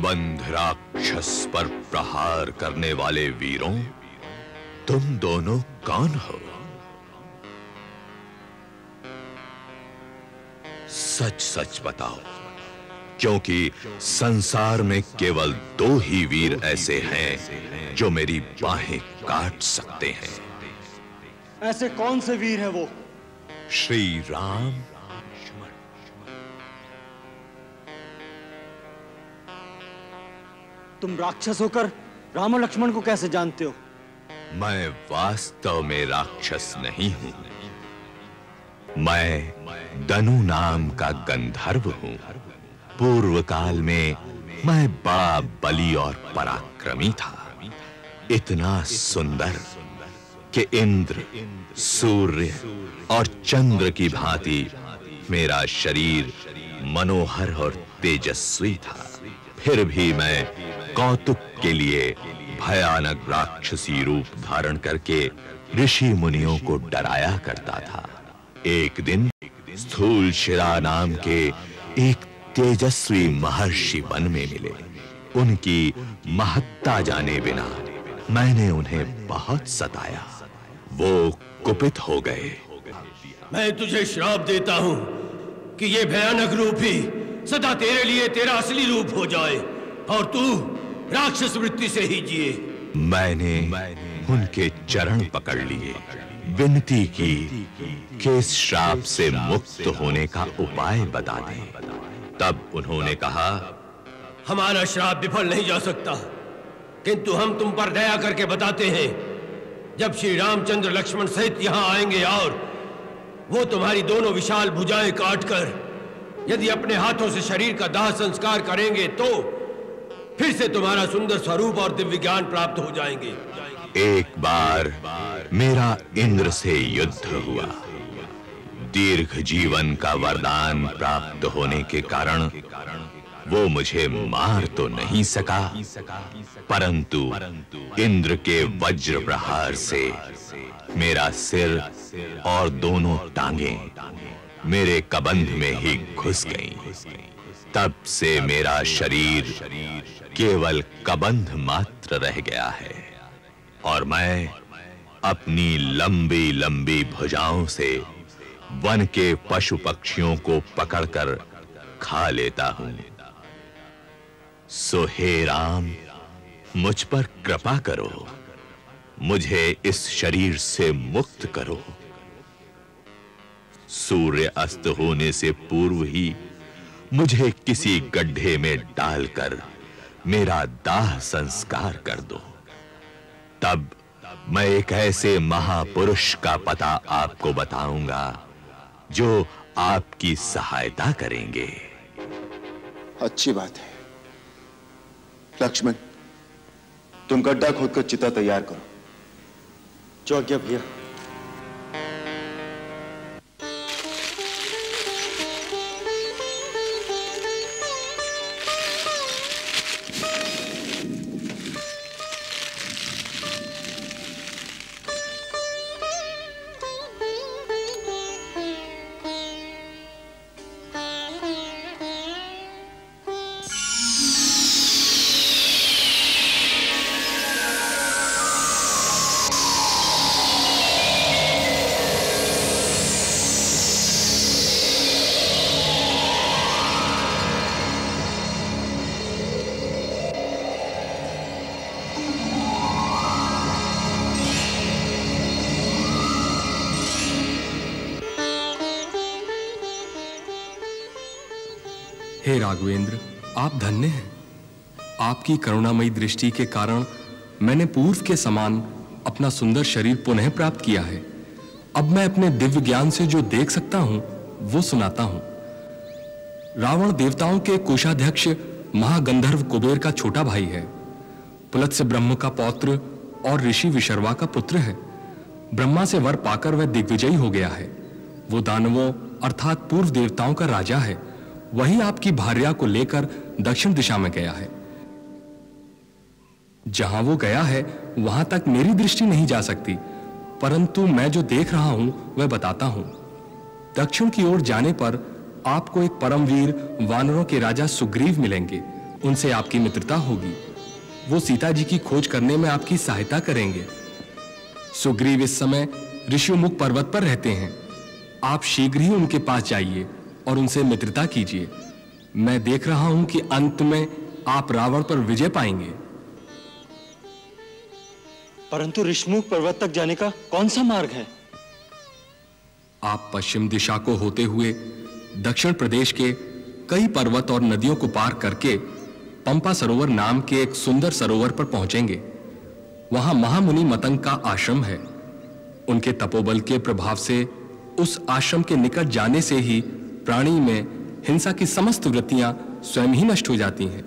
कबंध राक्षस पर प्रहार करने वाले वीरों, तुम दोनों कौन हो? सच सच बताओ, क्योंकि संसार में केवल 2 ही वीर ऐसे हैं जो मेरी बाहें काट सकते हैं। ऐसे कौन से वीर हैं वो? श्री राम। तुम राक्षस होकर राम और लक्ष्मण को कैसे जानते हो? मैं वास्तव में राक्षस नहीं हूं। मैं दनु नाम का गंधर्व हूं। पूर्व काल में मैं बड़ा बली और पराक्रमी था, इतना सुंदर कि इंद्र, सूर्य और चंद्र की भांति मेरा शरीर मनोहर और तेजस्वी था। फिर भी मैं कौतुक के लिए भयानक राक्षसी रूप धारण करके ऋषि मुनियों को डराया करता था। एक दिन स्थूल शिरा नाम के एक तेजस्वी महर्षि वन में मिले। उनकी महत्ता जाने बिना मैंने उन्हें बहुत सताया। वो कुपित हो गए। मैं तुझे श्राप देता हूं कि ये भयानक रूप ही सदा तेरे लिए तेरा असली रूप हो जाए और तू राक्षस वृत्ति से ही जिए। मैंने उनके चरण पकड़ लिए, विनती की कि इस श्राप से मुक्त होने का उपाय बता दें। तब उन्होंने कहा, हमारा श्राप विफल नहीं जा सकता, किंतु हम तुम पर दया करके बताते हैं, जब श्री रामचंद्र लक्ष्मण सहित यहाँ आएंगे और वो तुम्हारी दोनों विशाल भुजाएं काटकर यदि अपने हाथों से शरीर का दाह संस्कार करेंगे तो फिर से तुम्हारा सुंदर स्वरूप और दिव्य ज्ञान प्राप्त हो जाएंगे। एक बार मेरा इंद्र से युद्ध हुआ। दीर्घ जीवन का वरदान प्राप्त होने के कारण वो मुझे मार तो नहीं सका, परंतु इंद्र के वज्र प्रहार से मेरा सिर और दोनों टांगें मेरे कबंध में ही घुस गईं। तब से मेरा शरीर केवल कबंध मात्र रह गया है और मैं अपनी लंबी लंबी भुजाओं से वन के पशु पक्षियों को पकड़कर खा लेता हूं। सो हे राम, मुझ पर कृपा करो, मुझे इस शरीर से मुक्त करो। सूर्य अस्त होने से पूर्व ही मुझे किसी गड्ढे में डालकर मेरा दाह संस्कार कर दो। तब मैं एक ऐसे महापुरुष का पता आपको बताऊंगा जो आपकी सहायता करेंगे। अच्छी बात है। लक्ष्मण, तुम गड्ढा खोदकर चिता तैयार करो। जो आज्ञा भैया। हे राघवेंद्र, आप धन्य हैं। आपकी करुणामयी दृष्टि के कारण मैंने पूर्व के समान अपना सुंदर शरीर पुनः प्राप्त किया है। अब मैं अपने दिव्य ज्ञान से जो देख सकता हूं वो सुनाता हूं। रावण देवताओं के कोषाध्यक्ष महागंधर्व कुबेर का छोटा भाई है। पुलत्स्य ब्रह्म का पौत्र और ऋषि विशर्वा का पुत्र है। ब्रह्मा से वर पाकर वह दिग्विजयी हो गया है। वो दानवों अर्थात पूर्व देवताओं का राजा है। वही आपकी भार्या को लेकर दक्षिण दिशा में गया है। जहां वो गया है वहां तक मेरी दृष्टि नहीं जा सकती, परंतु मैं जो देख रहा हूं वह बताता हूं। दक्षिण की ओर जाने पर आपको एक परमवीर वानरों के राजा सुग्रीव मिलेंगे। उनसे आपकी मित्रता होगी। वो सीता जी की खोज करने में आपकी सहायता करेंगे। सुग्रीव इस समय ऋषिमुख पर्वत पर रहते हैं। आप शीघ्र ही उनके पास जाइए और उनसे मित्रता कीजिए। मैं देख रहा हूं कि अंत में आप रावण पर विजय पाएंगे। परंतु ऋषिमुख पर्वत तक जाने का कौन सा मार्ग है? आप पश्चिम दिशा को होते हुए दक्षिण प्रदेश के कई पर्वत और नदियों को पार करके पंपा सरोवर नाम के एक सुंदर सरोवर पर पहुंचेंगे। वहां महामुनि मतंग का आश्रम है। उनके तपोबल के प्रभाव से उस आश्रम के निकट जाने से ही प्राणी में हिंसा की समस्त वृत्तियां स्वयं ही नष्ट हो जाती हैं।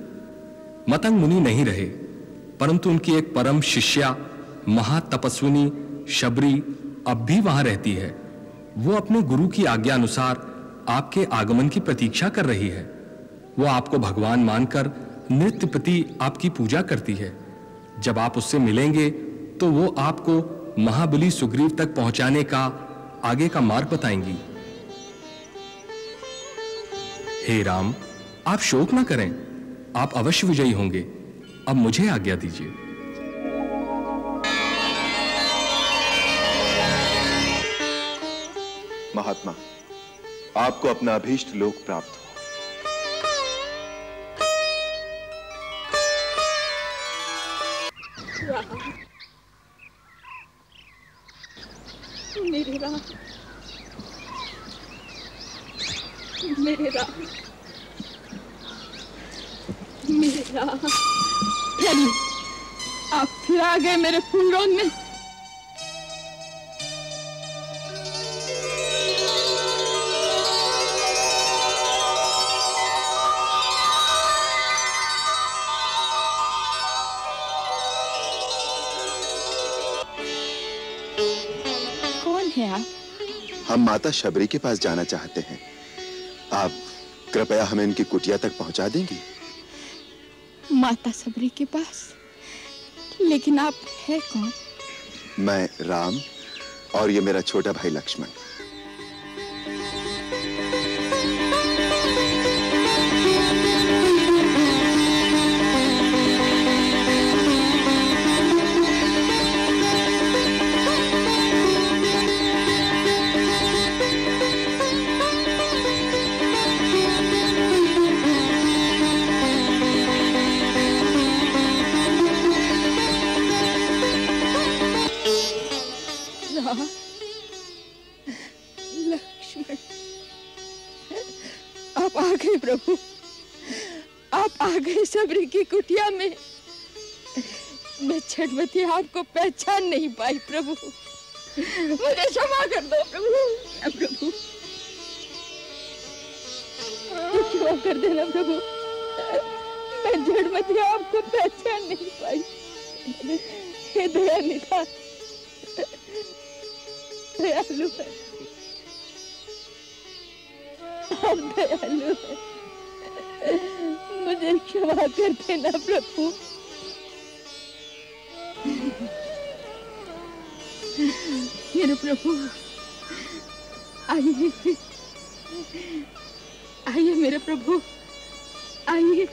मतंग मुनि नहीं रहे, परंतु उनकी एक परम शिष्या महातपस्विनी शबरी अब भी वहां रहती है। वो अपने गुरु की आज्ञा अनुसार आपके आगमन की प्रतीक्षा कर रही है। वो आपको भगवान मानकर नित्य प्रति आपकी पूजा करती है। जब आप उससे मिलेंगे तो वो आपको महाबली सुग्रीव तक पहुंचाने का आगे का मार्ग बताएंगी। हे राम, आप शोक न करें, आप अवश्य विजयी होंगे। अब मुझे आज्ञा दीजिए। महात्मा, आपको अपना अभीष्ट लोक प्राप्त हो। मेरे राम, मेरे राम, मेरे राम, आप फिर आ गए मेरे फूलों में। हम माता शबरी के पास जाना चाहते हैं। आप कृपया हमें इनकी कुटिया तक पहुंचा देंगी? माता शबरी के पास? लेकिन आप है कौन? मैं राम और ये मेरा छोटा भाई लक्ष्मण। लक्ष्मण, आप आ गए प्रभु, आप आ गए शबरी की कुटिया में। मैं छठवती आपको पहचान नहीं पाई प्रभु, मुझे क्षमा कर दो प्रभु। प्रभु क्षमा कर देना प्रभु, मैं जड़मती आपको पहचान नहीं पाई। हे दयानिधि, दयालु है, आप दयालु है, मुझे क्षमा कर देना प्रभु। मेरे प्रभु, आइए, आइए मेरे प्रभु, आइए।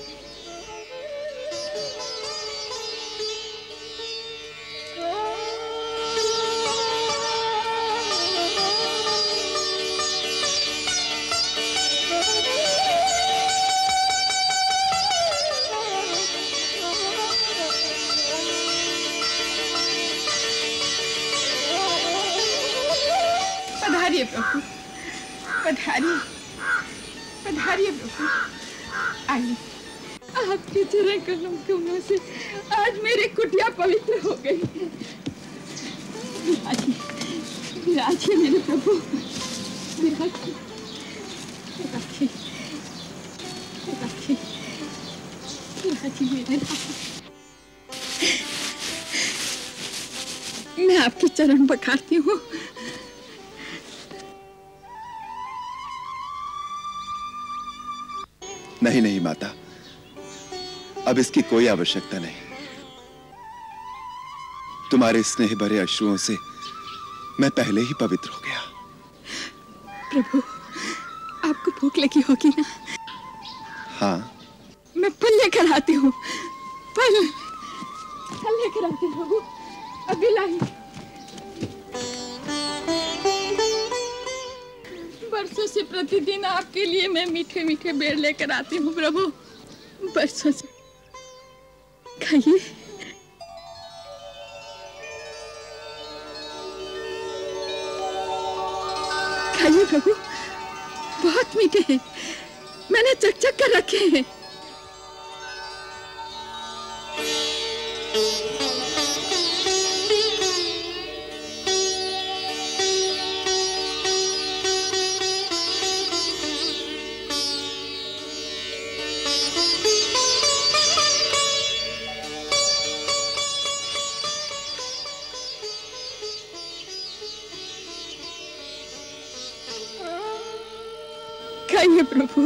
पधारिए प्रभु, पधारिए, पधारिए प्रभु, आइए। आपके चरण कमलों के उन्हों से आज मेरी कुटिया पवित्र हो गई। विराजिए, विराजिए मेरे प्रभु, विराजिए, विराजिए, विराजिए, विराजिए मेरे राम। मैं आपके चरण पखारती हूँ। नहीं नहीं माता, अब इसकी कोई आवश्यकता नहीं। तुम्हारे स्नेह भरे अश्रुओं से मैं पहले ही पवित्र हो गया। प्रभु, आपको भूख लगी होगी ना? हाँ, मैं फल लेकर आती हूँ। फल लेकर आती हूँ प्रभु, अभी लाई। बरसों से प्रतिदिन आपके लिए मैं मीठे मीठे बेर लेकर आती हूँ प्रभु, बरसों से। खाइए। खाइए प्रभु, बहुत मीठे हैं, मैंने चक-चक कर रखे हैं। खाइए प्रभु।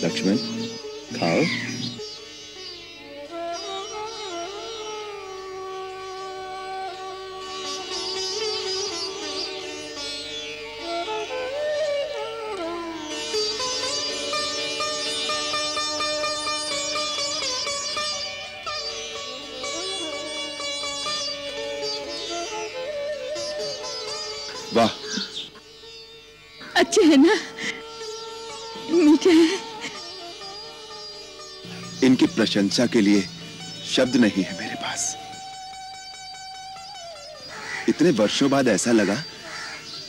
लक्ष्मण, खाओ। वाह, अच्छे हैं ना? मीठे हैं। इनकी प्रशंसा के लिए शब्द नहीं है मेरे पास। इतने वर्षों बाद ऐसा लगा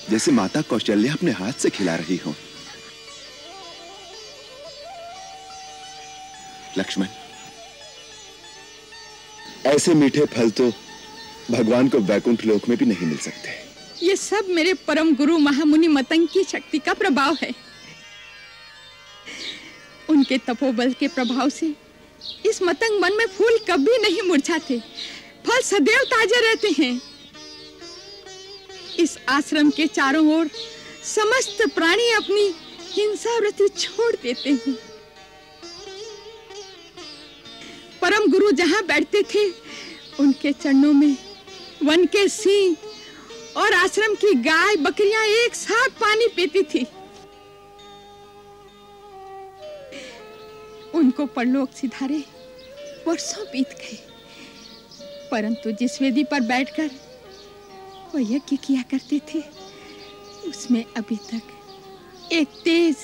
जैसे माता कौशल्या अपने हाथ से खिला रही हो। लक्ष्मण, ऐसे मीठे फल तो भगवान को वैकुंठ लोक में भी नहीं मिल सकते। ये सब मेरे परम गुरु महामुनि मतंग की शक्ति का प्रभाव है। उनके तपोबल के प्रभाव से इस मतंग वन में फूल कभी नहीं मुरझाते, फल सदैव ताजे रहते हैं। इस आश्रम के चारों ओर समस्त प्राणी अपनी हिंसा वृत्ति छोड़ देते हैं। परम गुरु जहां बैठते थे, उनके चरणों में वन के सिंह और आश्रम की गाय बकरियां एक साथ पानी पीती थी। उनको परलोक सिधारे वर्षों बीत गए, परंतु जिस वेदी पर बैठकर वो यज्ञ किया करते थे, उसमें अभी तक एक तेज,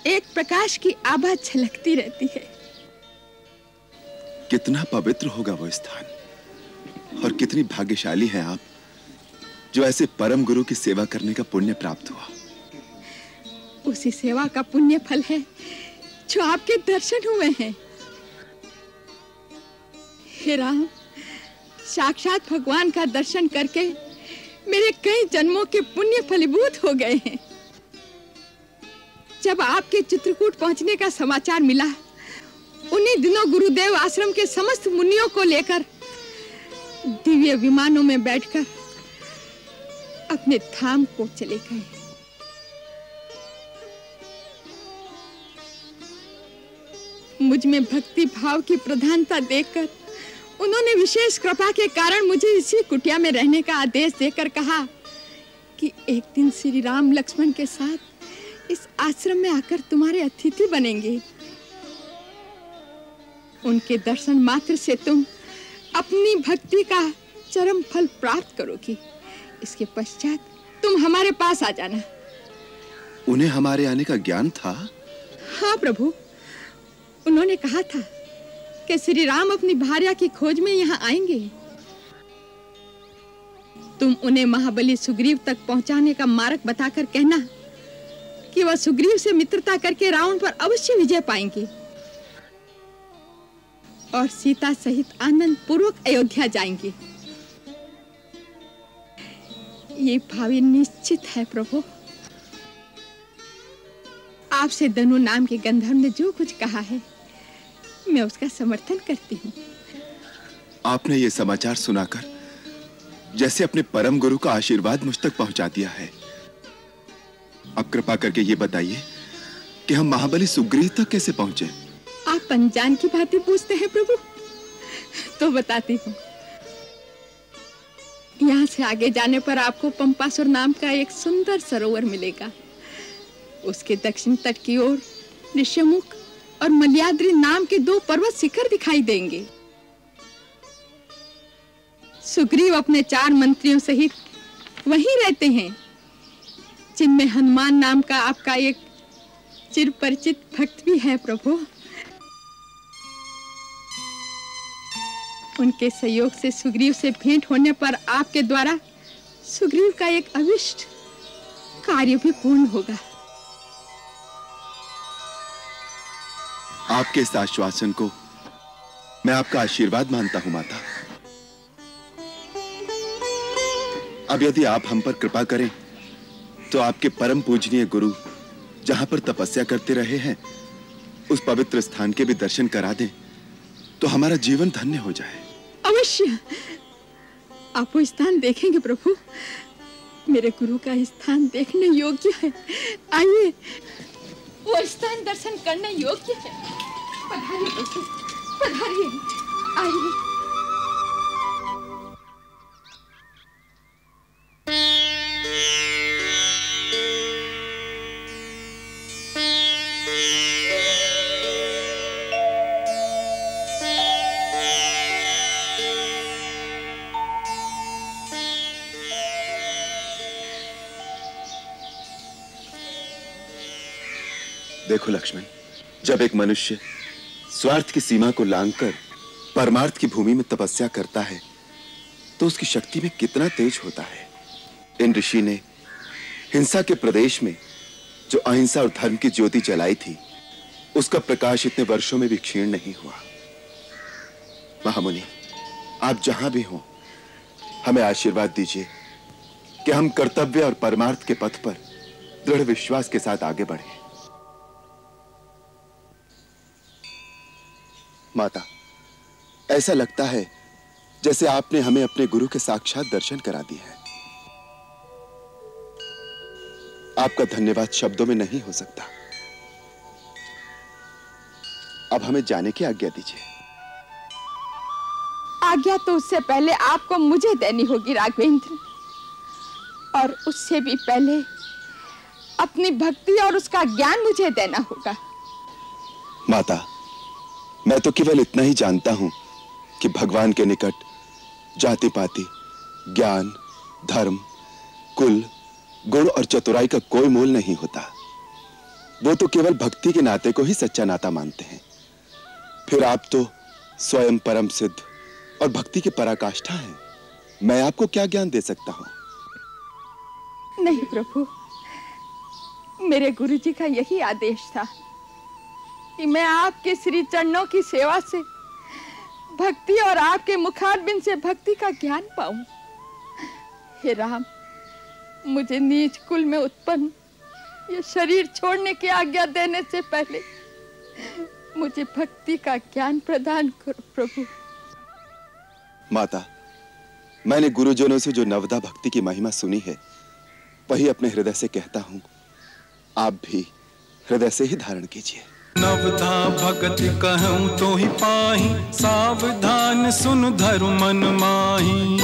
एक प्रकाश की आभा झलकती रहती है। कितना पवित्र होगा वो स्थान, और कितनी भाग्यशाली हैं आप जो ऐसे परम गुरु की सेवा करने का पुण्य प्राप्त हुआ। उसी सेवा का पुण्य फल है जो आपके दर्शन हुए हैं। हे राम, साक्षात भगवान का दर्शन करके मेरे कई जन्मों के पुण्य फलीभूत हो गए हैं। जब आपके चित्रकूट पहुंचने का समाचार मिला, उन्हीं दिनों गुरुदेव आश्रम के समस्त मुनियों को लेकर दिव्य विमानों में बैठकर अपने धाम को चले गए। मुझ में भक्ति भाव की प्रधानता देखकर उन्होंने विशेष कृपा के कारण मुझे इसी कुटिया में रहने का आदेश देकर कहा कि एक दिन श्री राम लक्ष्मण के साथ इस आश्रम में आकर तुम्हारे अतिथि बनेंगे। उनके दर्शन मात्र से तुम अपनी भक्ति का चरम फल प्राप्त करोगी। इसके पश्चात तुम हमारे पास आ जाना। उन्हें हमारे आने का ज्ञान था? हाँ प्रभु, उन्होंने कहा था कि श्री राम अपनी भार्या की खोज में यहाँ आएंगे। तुम उन्हें महाबली सुग्रीव तक पहुंचाने का मार्ग बताकर कहना कि वह सुग्रीव से मित्रता करके रावण पर अवश्य विजय पाएंगे और सीता सहित आनंद पूर्वक अयोध्या जाएंगे। ये भावी निश्चित है प्रभु। आपसे धनु नाम के गंधर्व ने जो कुछ कहा है, मैं उसका समर्थन करती हूँ। आपने ये समाचार सुनाकर जैसे अपने परम गुरु का आशीर्वाद मुझ तक पहुंचा दिया है। अब कृपा करके ये बताइए कि हम महाबली सुग्रीव तक कैसे पहुंचे? आप अनजान की बातें पूछते हैं प्रभु, तो बताती हूँ। यहाँ से आगे जाने पर आपको पंपासुर नाम का एक सुंदर सरोवर मिलेगा। उसके दक्षिण तट की ओर ऋष्यमुख और मल्याद्रि नाम के 2 पर्वत शिखर दिखाई देंगे। सुग्रीव अपने 4 मंत्रियों सहित वहीं रहते हैं, जिनमें हनुमान नाम का आपका एक चिरपरिचित भक्त भी है प्रभु। उनके सहयोग से सुग्रीव से भेंट होने पर आपके द्वारा सुग्रीव का एक अभिष्ट कार्य भी पूर्ण होगा। आपके इस आश्वासन को मैं आपका आशीर्वाद मानता हूं माता। अब यदि आप हम पर कृपा करें तो आपके परम पूजनीय गुरु जहां पर तपस्या करते रहे हैं उस पवित्र स्थान के भी दर्शन करा दें तो हमारा जीवन धन्य हो जाए। अवश्य आप वो स्थान देखेंगे प्रभु। मेरे गुरु का स्थान देखने योग्य है। आइए, वो स्थान दर्शन करने योग्य है। पधारिए प्रभु, पधारिए, आइए। देखो लक्ष्मण, जब एक मनुष्य स्वार्थ की सीमा को लांघकर परमार्थ की भूमि में तपस्या करता है तो उसकी शक्ति में कितना तेज होता है। इन ऋषि ने हिंसा के प्रदेश में जो अहिंसा और धर्म की ज्योति जलाई थी उसका प्रकाश इतने वर्षों में भी क्षीण नहीं हुआ। महामुनि, आप जहां भी हो हमें आशीर्वाद दीजिए कि हम कर्तव्य और परमार्थ के पथ पर दृढ़ विश्वास के साथ आगे बढ़ें। माता, ऐसा लगता है जैसे आपने हमें अपने गुरु के साक्षात दर्शन करा दिए हैं। आपका धन्यवाद शब्दों में नहीं हो सकता। अब हमें जाने की आज्ञा दीजिए। आज्ञा तो उससे पहले आपको मुझे देनी होगी राघवेंद्र, और उससे भी पहले अपनी भक्ति और उसका ज्ञान मुझे देना होगा। माता, मैं तो केवल इतना ही जानता हूं कि भगवान के निकट जाति पाति, ज्ञान, धर्म, कुल, गुण और चतुराई का कोई मोल नहीं होता। वो तो केवल भक्ति के नाते को ही सच्चा नाता मानते हैं। फिर आप तो स्वयं परम सिद्ध और भक्ति के पराकाष्ठा हैं। मैं आपको क्या ज्ञान दे सकता हूं? नहीं प्रभु, मेरे गुरुजी का यही आदेश था कि मैं आपके श्री चरणों की सेवा से भक्ति और आपके मुखारबिंद से भक्ति का ज्ञान पाऊं। हे राम, मुझे नीच कुल में उत्पन्न ये शरीर छोड़ने की आज्ञा देने से पहले मुझे भक्ति का ज्ञान प्रदान करो प्रभु। माता, मैंने गुरुजनों से जो नवदा भक्ति की महिमा सुनी है वही अपने हृदय से कहता हूं। आप भी हृदय से ही धारण कीजिए। नवधा भगत कहूं तो ही पाही, सावधान सुन धरु मन माही।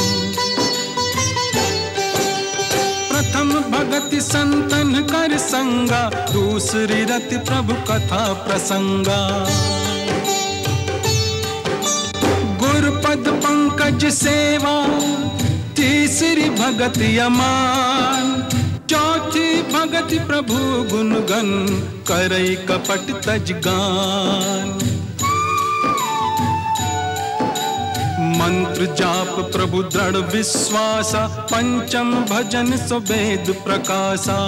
प्रथम भगति संतन कर संगा, दूसरी रति प्रभु कथा प्रसंगा। गुरुपद पंकज सेवा, तीसरी भगति अमान। चौथी भगति प्रभु गुणगन, करई कपट तजगान। मंत्र जाप प्रभु दृढ़ विश्वासा, पंचम भजन सुवेद प्रकाशा।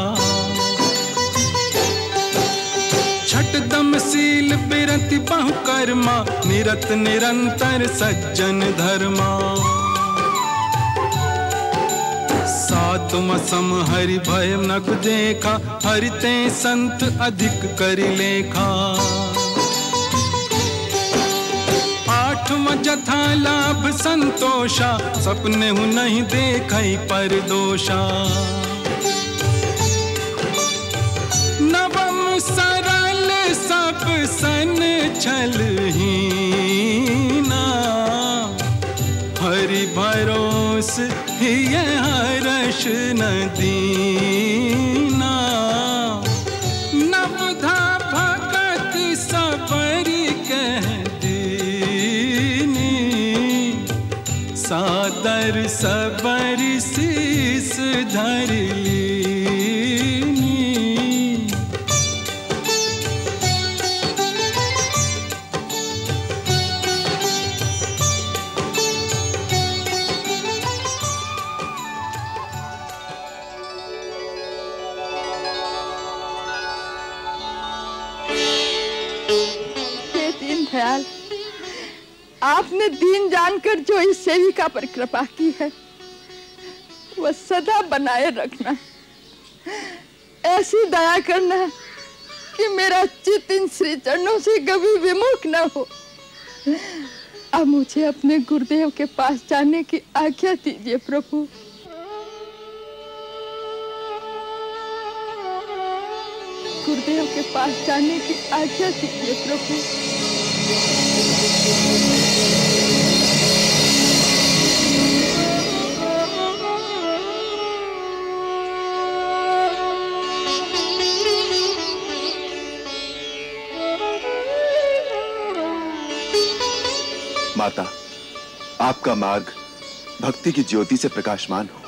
छठ दम शील बिरति बहु कर्मा, निरत निरंतर सज्जन धर्मा। सातम सम हरि भय नग देखा, हरिते संत अधिक करि लेखा। आठम जथा लाभ संतोषा, सपने हूँ नहीं देखई पर दोषा। नवम सरल सब सन छलहीना, हरि भरोस ये हर्ष न दीना। नवधा भगत सबरी कह दीनी, सादर सबरी शीस धर लीनी। दयाल, आपने दीन जानकर जो इस सेविका पर कृपा की है वह सदा बनाए रखना। ऐसी दया करना कि मेरा चित्त इन श्री चरणों से कभी विमुख न हो। अब मुझे अपने गुरुदेव के पास जाने की आज्ञा दीजिए प्रभु। गुरुदेव के पास जाने की आज्ञा दीजिए प्रभु। माता, आपका मार्ग भक्ति की ज्योति से प्रकाशमान हो।